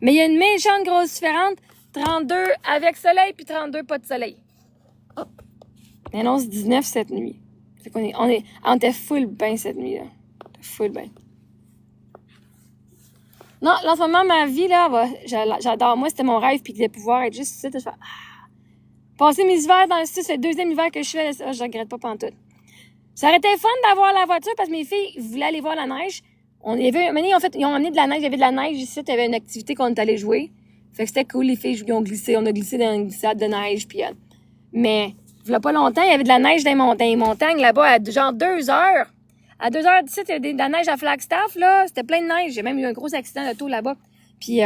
Mais il y a une méchante grosse différence. 32 avec soleil, puis 32 pas de soleil. Hop. Il annonce 19 cette nuit. Fait qu'on on était full bain cette nuit, là. Full bain. Non, là, en ce moment, ma vie, là, j'adore. Moi, c'était mon rêve, puis de pouvoir être juste ici, je fais, passer mes hivers dans le sud, c'est le deuxième hiver que je fais, je regrette pas pantoute. Ça aurait été fun d'avoir la voiture, parce que mes filles voulaient aller voir la neige. Ils ont amené de la neige, il y avait de la neige ici, il y avait une activité qu'on est allé jouer. Fait que c'était cool, les filles, ils ont glissé, on a glissé dans une glissade de neige, puis mais, il y a pas longtemps, il y avait de la neige dans les montagnes, là-bas, à genre 2 heures. À 2h17, il y avait de la neige à Flagstaff, là. C'était plein de neige. J'ai même eu un gros accident d'auto là-bas. Puis,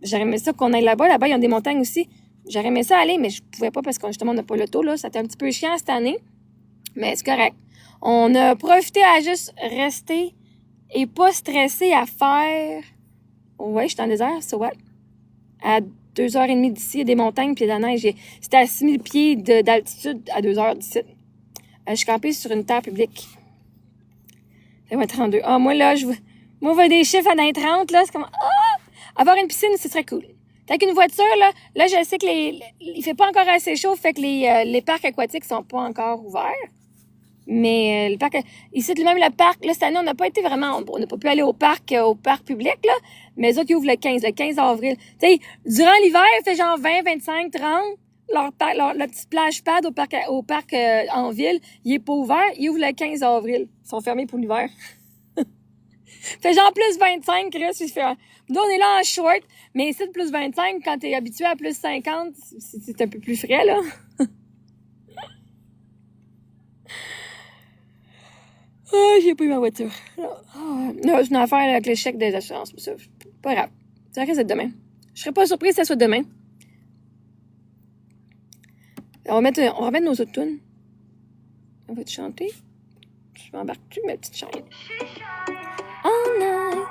j'aurais aimé ça qu'on aille là-bas. Là-bas, ils ont des montagnes aussi. J'aurais aimé ça aller, mais je pouvais pas parce qu'on justement, on n'a pas l'auto, là. C'était un petit peu chiant cette année. Mais c'est correct. On a profité à juste rester et pas stresser à faire. Ouais, je suis dans le désert, so what? À 2h30 d'ici, il y a des montagnes puis il y a de la neige. C'était à 6000 pieds d'altitude à 2h d'ici. Je suis campée sur une terre publique. Ouais, 32. Moi, là, moi, voir des chiffres à 30, là, c'est comme, avoir une piscine, ce serait cool. Avec une voiture, là, je sais que il fait pas encore assez chaud, fait que les parcs aquatiques sont pas encore ouverts. Mais, le parc, ici, même le parc, là, cette année, on n'a pas été vraiment, on n'a pas pu aller au parc public, là, mais eux autres, ils ouvrent le 15 avril. Tu sais, durant l'hiver, il fait genre 20, 25, 30. Leur petit plage pad au parc en ville, il est pas ouvert, il ouvre le 15 avril. Ils sont fermés pour l'hiver. Fait genre plus 25, Chris, il fait. Nous, on est là en short, mais ici, de plus 25, quand t'es habitué à plus 50, c'est un peu plus frais, là. J'ai pas eu ma voiture. Non, c'est une affaire avec le chèque des assurances, mais ça, pas grave. Ça risque d'être demain. Je serais pas surprise que ça soit demain. On va mettre nos autres tunes. On va te chanter. Je m'embarque-tu, ma petite chaîne? All night.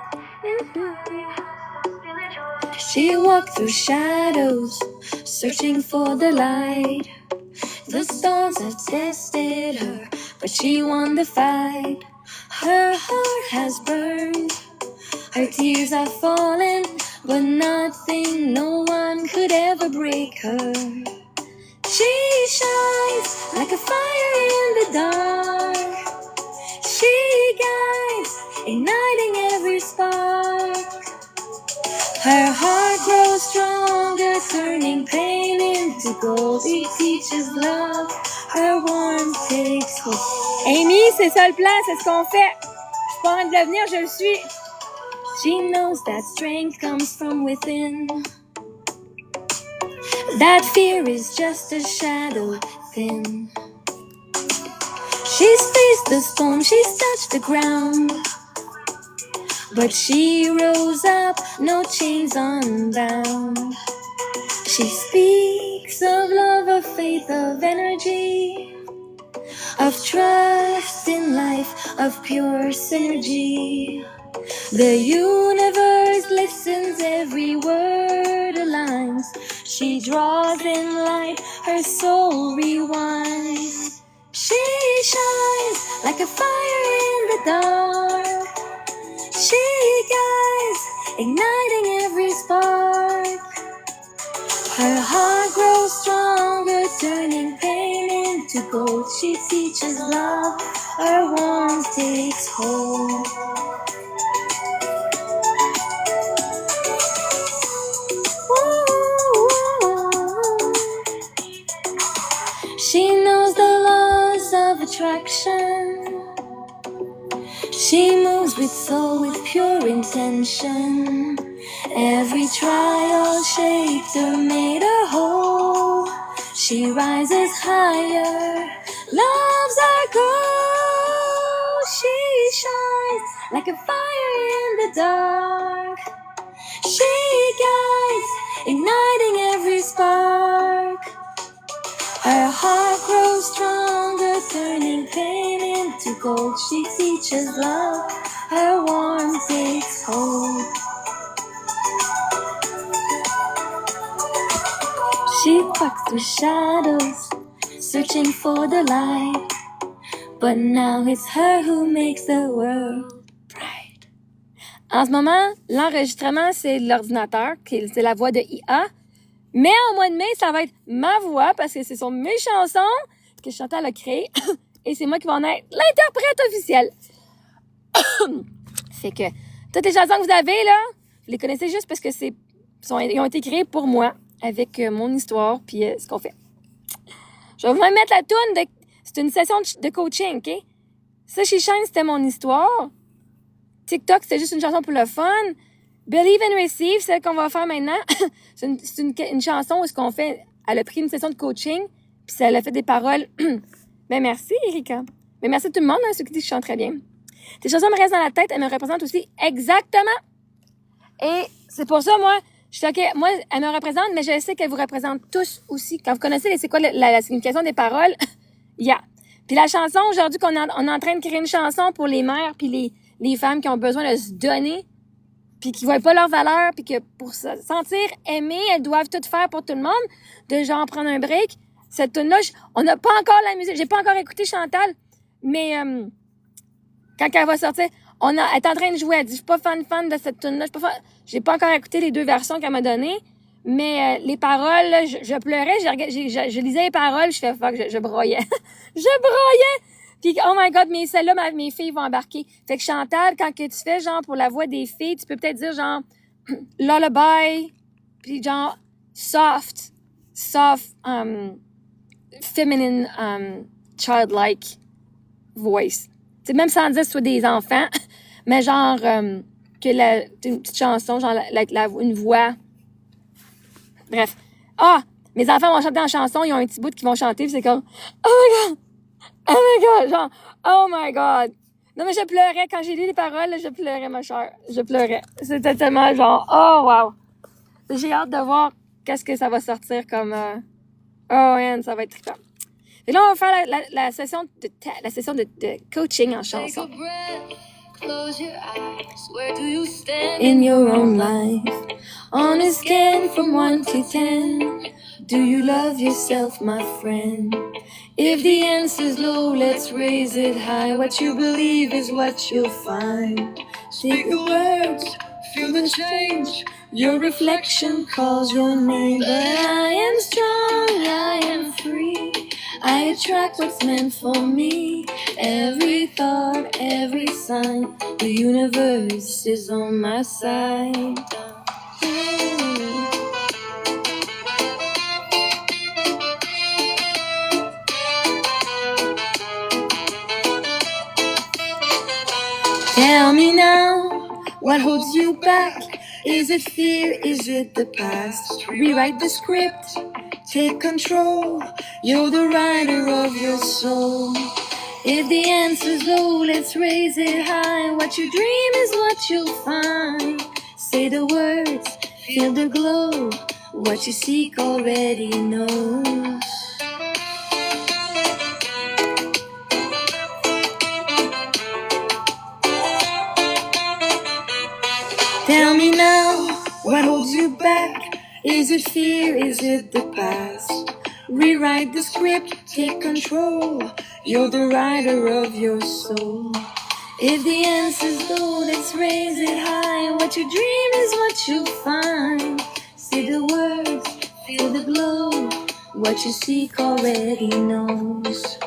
She walked through shadows, searching for the light. The storms have tested her, but she won the fight. Her heart has burned, her tears have fallen, but nothing, no one could ever break her. She shines like a fire in the dark. She guides, igniting every spark. Her heart grows stronger, turning pain into gold. She teaches love, her warmth takes hold. Amy, c'est ça le plan, c'est ce qu'on fait. Je suis pas en train de devenir, je le suis. She knows that strength comes from within. That fear is just a shadow thin. She's faced the storm, she's touched the ground. But she rose up, no chains unbound. She speaks of love, of faith, of energy, of trust in life, of pure synergy. The universe listens, every word aligns. She draws in light, her soul rewinds. She shines like a fire in the dark. She guides, igniting every spark. Her heart grows stronger, turning pain into gold. She teaches love, her warmth takes hold. She knows the laws of attraction. She moves with soul, with pure intention. Every trial shapes her, made her whole. She rises higher, loves our goal. She shines like a fire in the dark. She guides, igniting every spark. Her heart grows stronger, turning pain into gold. She teaches love, her warmth takes hold. She walks through shadows, searching for the light. But now it's her who makes the world bright. En ce moment, l'enregistrement, c'est de l'ordinateur, c'est la voix de IA. Mais en mois de mai, ça va être ma voix, parce que ce sont mes chansons que Chantal a créées. Et c'est moi qui vais en être l'interprète officielle. Fait que toutes les chansons que vous avez, là, vous les connaissez juste parce que ils ont été créées pour moi, avec mon histoire, puis ce qu'on fait. Je vais vous mettre la toune c'est une session de coaching, OK? Ça, She Shine, c'était mon histoire. TikTok, c'était juste une chanson pour le fun. Believe and Receive, celle qu'on va faire maintenant, c'est une chanson où ce qu'on fait, elle a pris une session de coaching, puis elle a fait des paroles. Ben merci, Erika. Mais merci à tout le monde, hein, ceux qui disent que je chante très bien. Tes chansons me restent dans la tête, elles me représentent aussi exactement. Et c'est pour ça, moi, je suis OK, moi, elle me représente, mais je sais qu'elle vous représente tous aussi. Quand vous connaissez c'est quoi la signification des paroles, yeah. Puis la chanson, aujourd'hui, on est en train de créer une chanson pour les mères puis les femmes qui ont besoin de se donner, puis qui voient pas leur valeur, puis que pour se sentir aimées, elles doivent tout faire pour tout le monde, de genre prendre un break. Cette tune-là, on n'a pas encore la musique, j'ai pas encore écouté Chantal, mais quand elle va sortir, elle est en train de jouer, elle dit, je suis pas fan de cette tune-là, j'ai pas encore écouté les 2 versions qu'elle m'a données, mais les paroles, là, je pleurais, je lisais les paroles, je fais fuck, je broyais. Je broyais! Puis, oh my God, mais celle-là, mes filles vont embarquer. Fait que Chantal, quand que tu fais, genre, pour la voix des filles, tu peux peut-être dire, genre, lullaby, puis genre, soft, feminine, childlike voice. Tu sais, même sans dire que ce soit des enfants, mais genre, que une petite chanson, genre, une voix. Bref. Ah! Mes enfants vont chanter en chanson, ils ont un petit bout qui vont chanter, puis c'est comme, oh my God! Oh my God! Genre, oh my God! Non, mais je pleurais. Quand j'ai lu les paroles, je pleurais, ma chère. Je pleurais. C'était tellement genre, oh wow! J'ai hâte de voir qu'est-ce que ça va sortir comme, oh man, ça va être trippant. Et là, on va faire la session de coaching en chanson. Take a breath, close your eyes. Where do you stand In your own life, on a scale from 1 to 10, do you love yourself, my friend? If the answer's low, let's raise it high. What you believe is what you'll find. Speak the words, feel the change. Your reflection calls your name. But I am strong, I am free. I attract what's meant for me. Every thought, every sign, the universe is on my side. Tell me now, what holds you back? Is it fear? Is it the past? Rewrite the script, take control. You're the writer of your soul. If the answer's low, let's raise it high. What you dream is what you'll find. Say the words, feel the glow. What you seek already knows. Tell me now, what holds you back? Is it fear? Is it the past? Rewrite the script, take control. You're the writer of your soul. If the answer's low, let's raise it high. What you dream is what you'll find. Say the words, feel the glow. What you seek already knows.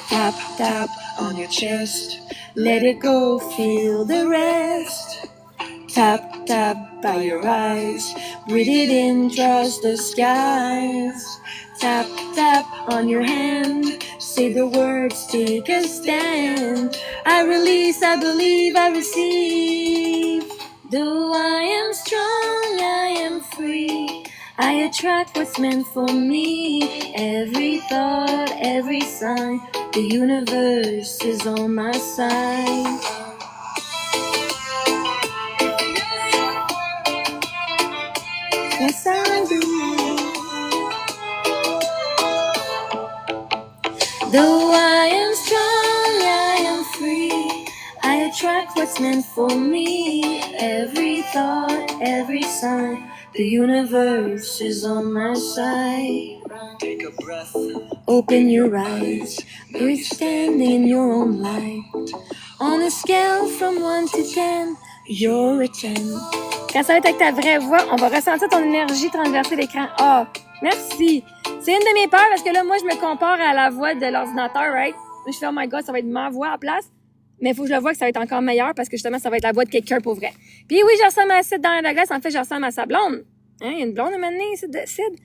Tap, tap on your chest. Let it go, feel the rest. Tap, tap by your eyes. breathe it in, trust the skies. Tap, tap on your hand, say the words, take a stand. I release, I believe, I receive. Though I am strong, I am free. I attract what's meant for me. Every thought, every sign, the universe is on my side. Yes, I do. Though I am strong, I am free. I attract what's meant for me. Every thought, every sign, the universe is on my side. Take a breath. Open your eyes. Breathe standing in your own light. On a scale from 1 to 10, you're a 10. Quand ça va être avec ta vraie voix, on va ressentir ton énergie traverser l'écran. Ah, merci. C'est une de mes peurs parce que là, moi, je me compare à la voix de l'ordinateur, right? Moi, je fais, oh my god, ça va être ma voix à la place. Mais il faut que je le voie que ça va être encore meilleur parce que justement, ça va être la voix de quelqu'un pour vrai. Puis oui, je ressemble à Sid dans la glace. En fait, je ressemble à sa blonde. Hein, il y a une blonde à mener, Sid.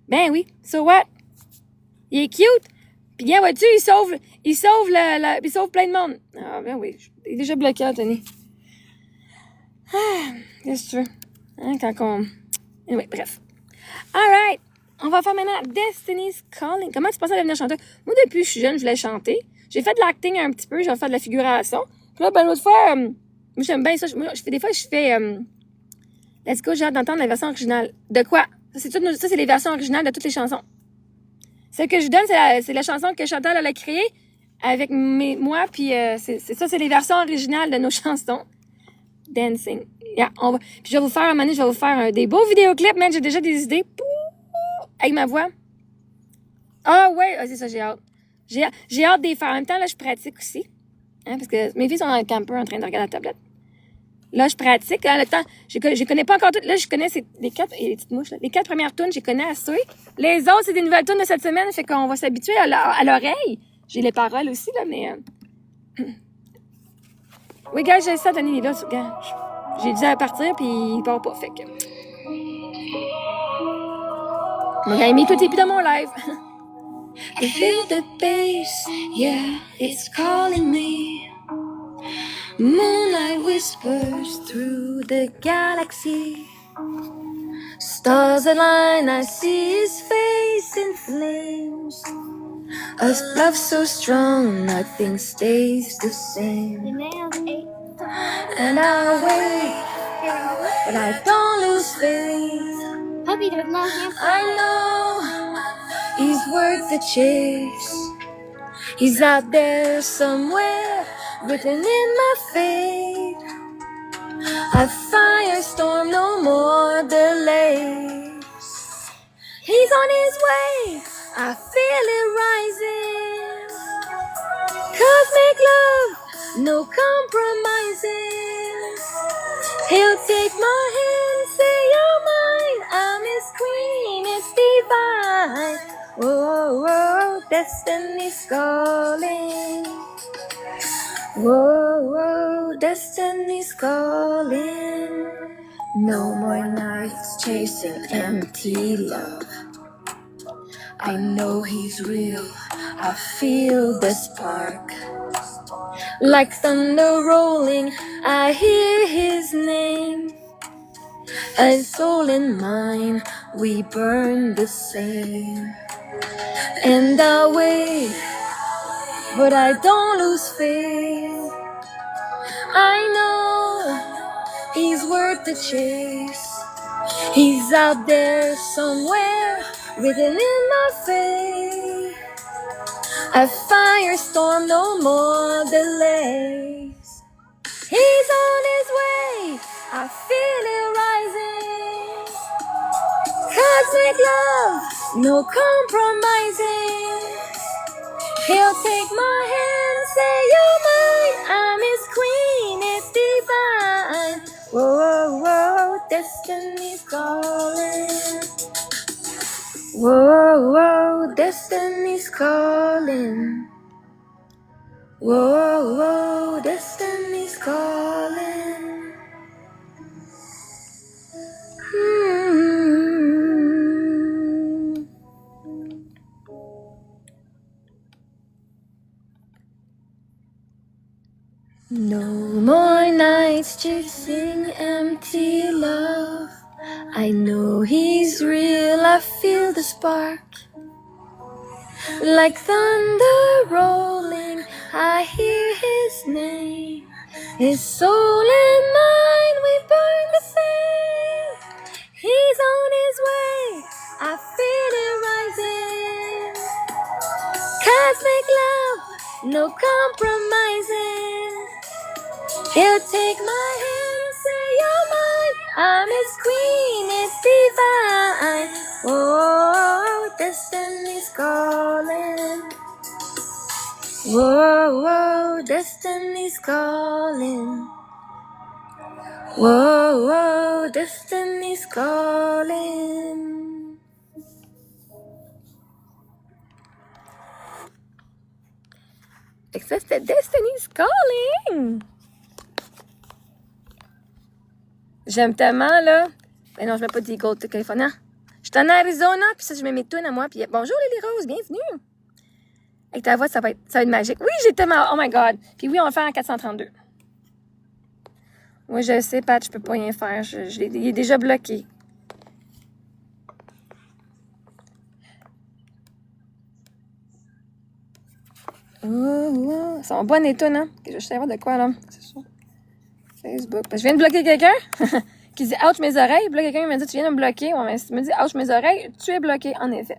Ben oui. So what? Il est cute. Puis bien, vois-tu, il sauve plein de monde. Ah, ben oui. Il est déjà bloqué, Anthony. Ah, qu'est-ce que tu veux? Hein, quand on... Anyway, bref. Alright. On va faire maintenant Destiny's Calling. Comment tu pensais à devenir chanteuse? Moi, depuis que je suis jeune, je voulais chanter. J'ai fait de l'acting un petit peu. J'ai fait de la figuration. Puis là, ben, l'autre fois, moi, j'aime bien ça. Des fois, je fais... Let's go, j'ai hâte d'entendre la version originale. De quoi? Ça, c'est les versions originales de toutes les chansons. Celle que je donne, c'est la chanson que Chantal elle a créée avec moi. Puis c'est les versions originales de nos chansons. Dancing. Yeah, puis je vais vous faire un moment donné, je vais vous faire des beaux vidéoclips, man. J'ai déjà des idées. Avec ma voix. Ah ouais, c'est ça, j'ai hâte. J'ai hâte de les faire. En même temps, là, je pratique aussi. Hein, parce que mes filles sont dans le camper en train de regarder la tablette. Là, je pratique. Hein, le temps, je connais pas encore toutes. Là, je connais les 4, et les petites mouches, là. Les 4 premières tunes, je les connais assez. Les autres, c'est des nouvelles tunes de cette semaine. Fait qu'on va s'habituer à l'oreille. J'ai les paroles aussi, là, mais... Oui, gars, j'ai ça, Tony, là. J'ai dit à partir, puis il part pas. Fait que... Mon gars, t'es plus dans mon live. I feel the bass, yeah, it's calling me. Moonlight whispers through the galaxy. Stars align, I see his face in flames. A love so strong, nothing stays the same. And I wait, but I don't lose faith. Puppy, there's no hamster. I know he's worth the chase. He's out there somewhere, written in my fate. A firestorm, no more delays. He's on his way, I feel it rising. Cosmic love, no compromising. He'll take my hand, say you're mine. I'm his queen, it's divine. Whoa, whoa, destiny's calling. Whoa, whoa, destiny's calling. No more nights chasing empty love. I know he's real, I feel the spark. Like thunder rolling, I hear his name. A soul and mind, we burn the same. And I wait, but I don't lose faith. I know he's worth the chase. He's out there somewhere, written in my fate. A firestorm, no more delays. He's on his way, I feel it rising. Cosmic love, no compromising. He'll take my hand, say you're mine. I'm his queen, it's divine. Whoa, whoa, destiny's calling. Whoa, whoa, destiny's calling. Whoa, whoa, destiny's calling. just chasing empty love. I know he's real, I feel the spark. Like thunder rolling, I hear his name. His soul and mine, we burn the same. He's on his way, I feel it rising. Cosmic love, no compromising. He'll take my hand and say you're mine. I'm his queen, it's divine. Oh, destiny's calling. Whoa, whoa, destiny's calling. Whoa, whoa, destiny's calling. Fait que ça, c'était Destiny's Calling. J'aime tellement, là. Mais non, je mets pas d'Eagle to California. Je suis en Arizona, puis ça, je mets mes tunes à moi. Puis bonjour, Lily Rose, bienvenue. Avec ta voix, ça va être magique. Oui, j'ai tellement... Oh my God. Puis oui, on va le faire en 432. Oui, je sais, Pat, je peux pas rien faire. Il est déjà bloqué. Ils sont bonnes les tunes, hein? Je vais savoir de quoi, là. C'est ça. Facebook. Parce que je viens de bloquer quelqu'un qui dit « Ouch, mes oreilles ». Puis là, quelqu'un me dit « Tu viens de me bloquer ». Ouais, mais si tu me dis « Ouch, mes oreilles », tu es bloqué, en effet.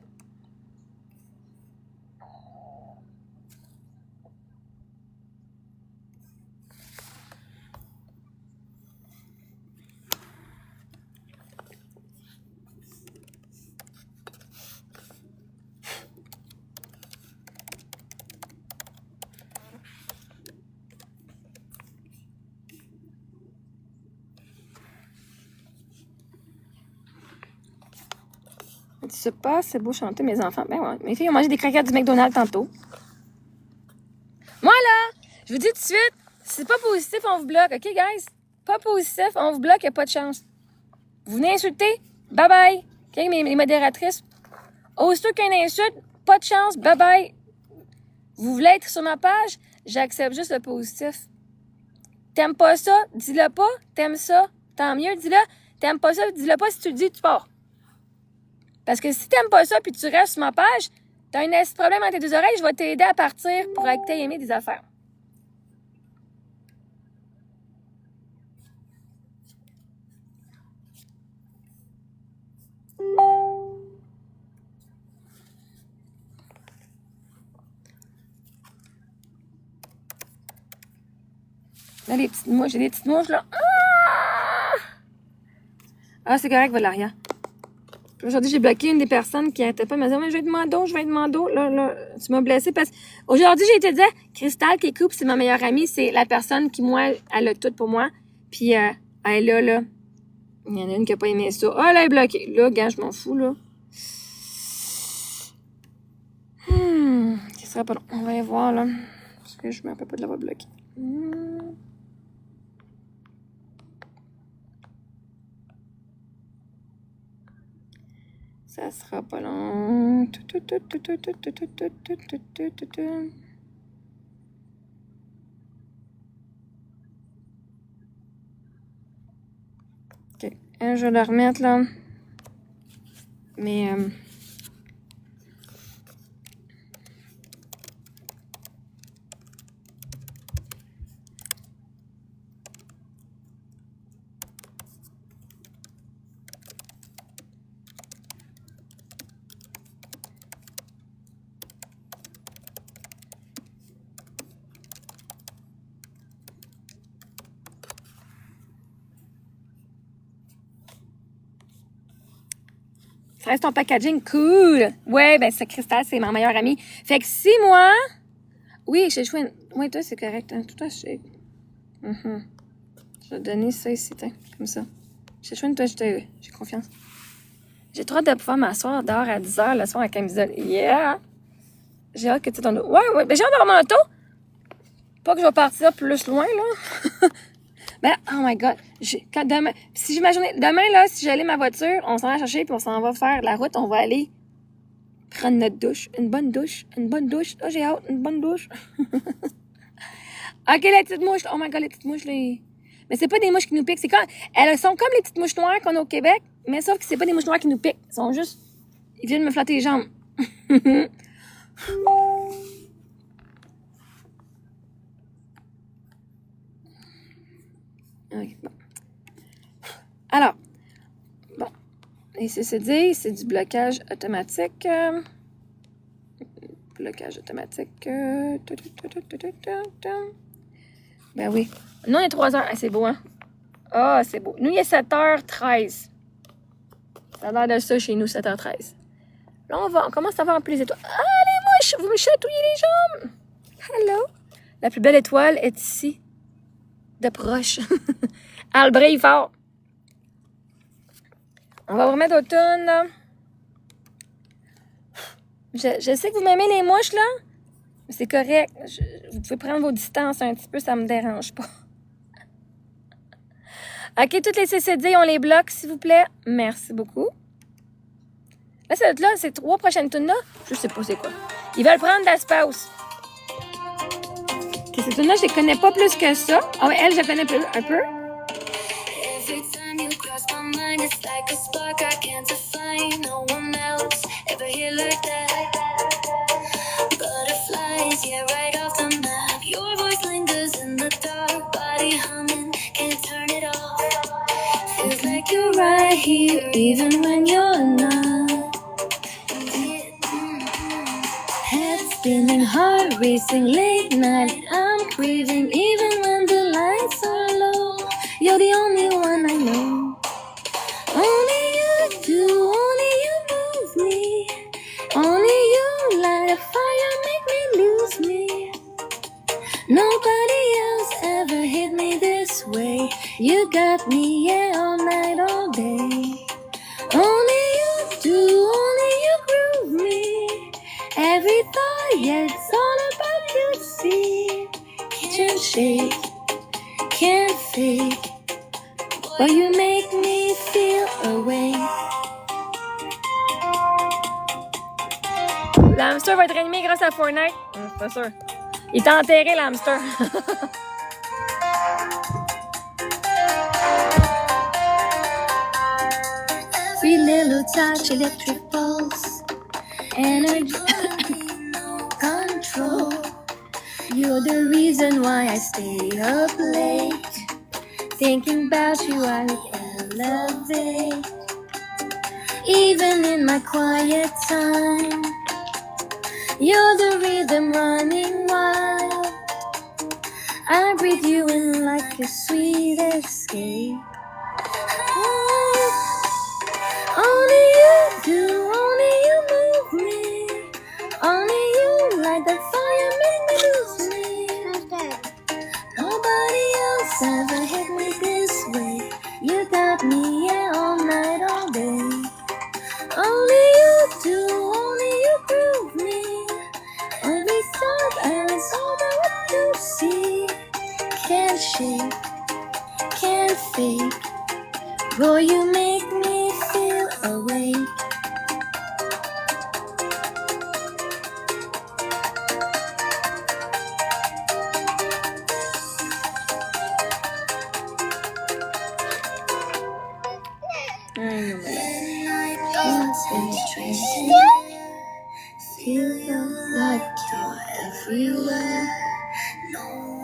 Tu sais pas, c'est beau chanter, mes enfants. Ben ouais, mes filles ont mangé des croquettes du McDonald's tantôt. Moi, là, je vous dis tout de suite, si c'est pas positif, on vous bloque, OK, guys? Pas positif, on vous bloque, il n'y a pas de chance. Vous venez insulter, bye-bye. OK, les modératrices? Aussitôt qu'il y a une insulte, pas de chance, bye-bye. Vous voulez être sur ma page? J'accepte juste le positif. T'aimes pas ça? Dis-le pas. T'aimes ça? Tant mieux, dis-le. T'aimes pas ça? Dis-le pas. Si tu le dis, tu pars. Parce que si t'aimes pas ça puis tu restes sur ma page, t'as un problème entre tes deux oreilles, je vais t'aider à partir pour que t'aies aimé des affaires. Là, les petites mouches, j'ai des petites mouches, là. Ah, c'est correct, Valeria. Aujourd'hui, j'ai bloqué une des personnes qui n'arrêtait pas de me dire « Mais je vais être mando, je vais être mando. » Là, tu m'as blessée parce que aujourd'hui, j'ai été dire Cristal qui coupe, c'est ma meilleure amie. C'est la personne qui, moi, elle a tout pour moi. Puis, elle est là. Il y en a une qui n'a pas aimé ça. Ah, là, elle est bloquée. Là, gars, je m'en fous, là. Ce sera pas long. On va aller voir, là. Parce que je me rappelle pas de l'avoir bloquée. Ça sera pas long. OK. Je vais le remettre, là. Mais... ça reste ton packaging cool. Ouais, ben, c'est Cristal, c'est ma meilleure amie. Fait que si moi... Oui, chez Chouine. Oui, toi, c'est correct. Hein? Toi, je... Je vais te donner ça ici, comme ça. Chez Chouine, toi, j'ai confiance. J'ai trop hâte de pouvoir m'asseoir dehors à 10h le soir en camisole. Yeah! J'ai hâte que tu ton auto. Ouais. Ben, j'ai hâte d'avoir mon auto. Pas que je vais partir plus loin, là. Ben, oh my God. Demain, si j'ai ma journée, demain, là, si j'allais ma voiture, on s'en va chercher puis on s'en va faire la route. On va aller prendre notre douche. Une bonne douche. Oh, j'ai hâte. Une bonne douche. OK, les petites mouches. Oh my God, les petites mouches, là. Mais c'est pas des mouches qui nous piquent. C'est comme, elles sont comme les petites mouches noires qu'on a au Québec, mais sauf que c'est pas des mouches noires qui nous piquent. Elles sont juste... Ils viennent me flatter les jambes. Okay, bon. Alors, bon. Et c'est dit, c'est du blocage automatique. Blocage automatique. Ben oui. Nous, on est 3h. Ah, c'est beau, hein? Ah, c'est beau. Nous, il est 7h13. Ça a l'air de ça chez nous, 7h13. Là, on commence à voir un peu les étoiles. Ah, les mouches! Vous me chatouillez les jambes! Hello! La plus belle étoile est ici. De proche. Elle brille fort. On va vous remettre au tune. Je sais que vous m'aimez les mouches, là. Mais c'est correct. Vous pouvez prendre vos distances un petit peu, ça me dérange pas. OK, toutes les CCD, on les bloque, s'il vous plaît. Merci beaucoup. Là, ces 3 prochaines tunes-là, je sais pas c'est quoi. Ils veulent prendre de l'espace. OK, ces tunes-là, je les connais pas plus que ça. Ah, mais elle, je la connais un peu. Every time you cross my mind, it's like a spark I can't define. No one else ever here like that. Butterflies, yeah, right off the map. Your voice lingers in the dark, body humming, can't turn it off. Feels like you're right here, even when you're not. Head spinning, heart racing, late night. I'm craving, even when the lights are low. You're the only one I know. Only you do, only you move me. Only you light a fire, make me lose me. Nobody else ever hit me this way. You got me, yeah, all night, all day. Only you do, only you groove me. Every thought, yeah, it's all about you, see. Can't shake, can't fake, but you make me feel away. L'hamster va être animé grâce à Fortnite. C'est pas sûr. Il est enterré, l'hamster. Every little touch, electric pulse, energy, control. You're the reason why I stay up late, thinking about you I elevate. Even in my quiet time, you're the rhythm running wild. I breathe you in like a sweet escape. Only you do, only you move me. Only you light the fire, make me lose me. Nobody else ever hit me this way. You got me, yeah, all night, all day. Only you do, only you prove me. Every thought and it's all that what you see. Can't shake, can't fake. Boy, you make me feel awake.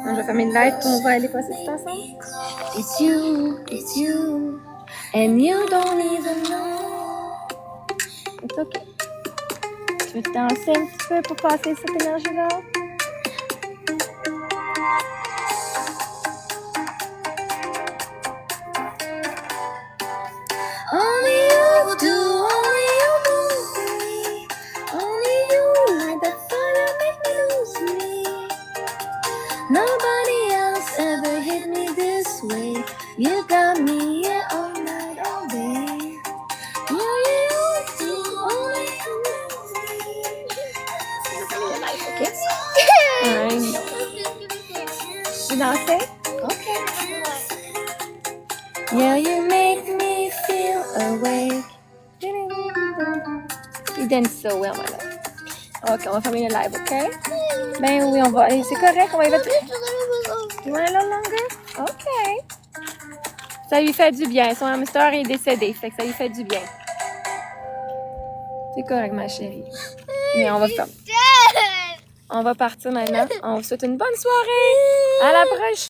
Je vais fermer une light et on va aller passer tout ensemble. It's you, and you don't even know. C'est ok. Tu veux te danser un petit peu pour passer cette énergie-là? Only you do, only you move me. Only you light the fire, make me lose me. Nobody else ever hit me this way. You got me, yeah, all night, all day. Only you do, only you move me. Ok? I know. Tu danses? Okay. Yeah, you make me feel awake. You dance so well, my love. Ok, on va fermer le live, ok? Ben oui, on va. C'est correct, on va y mettre. You want a little longer? Okay. Ça lui fait du bien. Son hamster est décédé, fait que ça lui fait du bien. C'est correct, ma chérie. Mais on va faire... Dead. On va partir maintenant. On vous souhaite une bonne soirée. À la prochaine.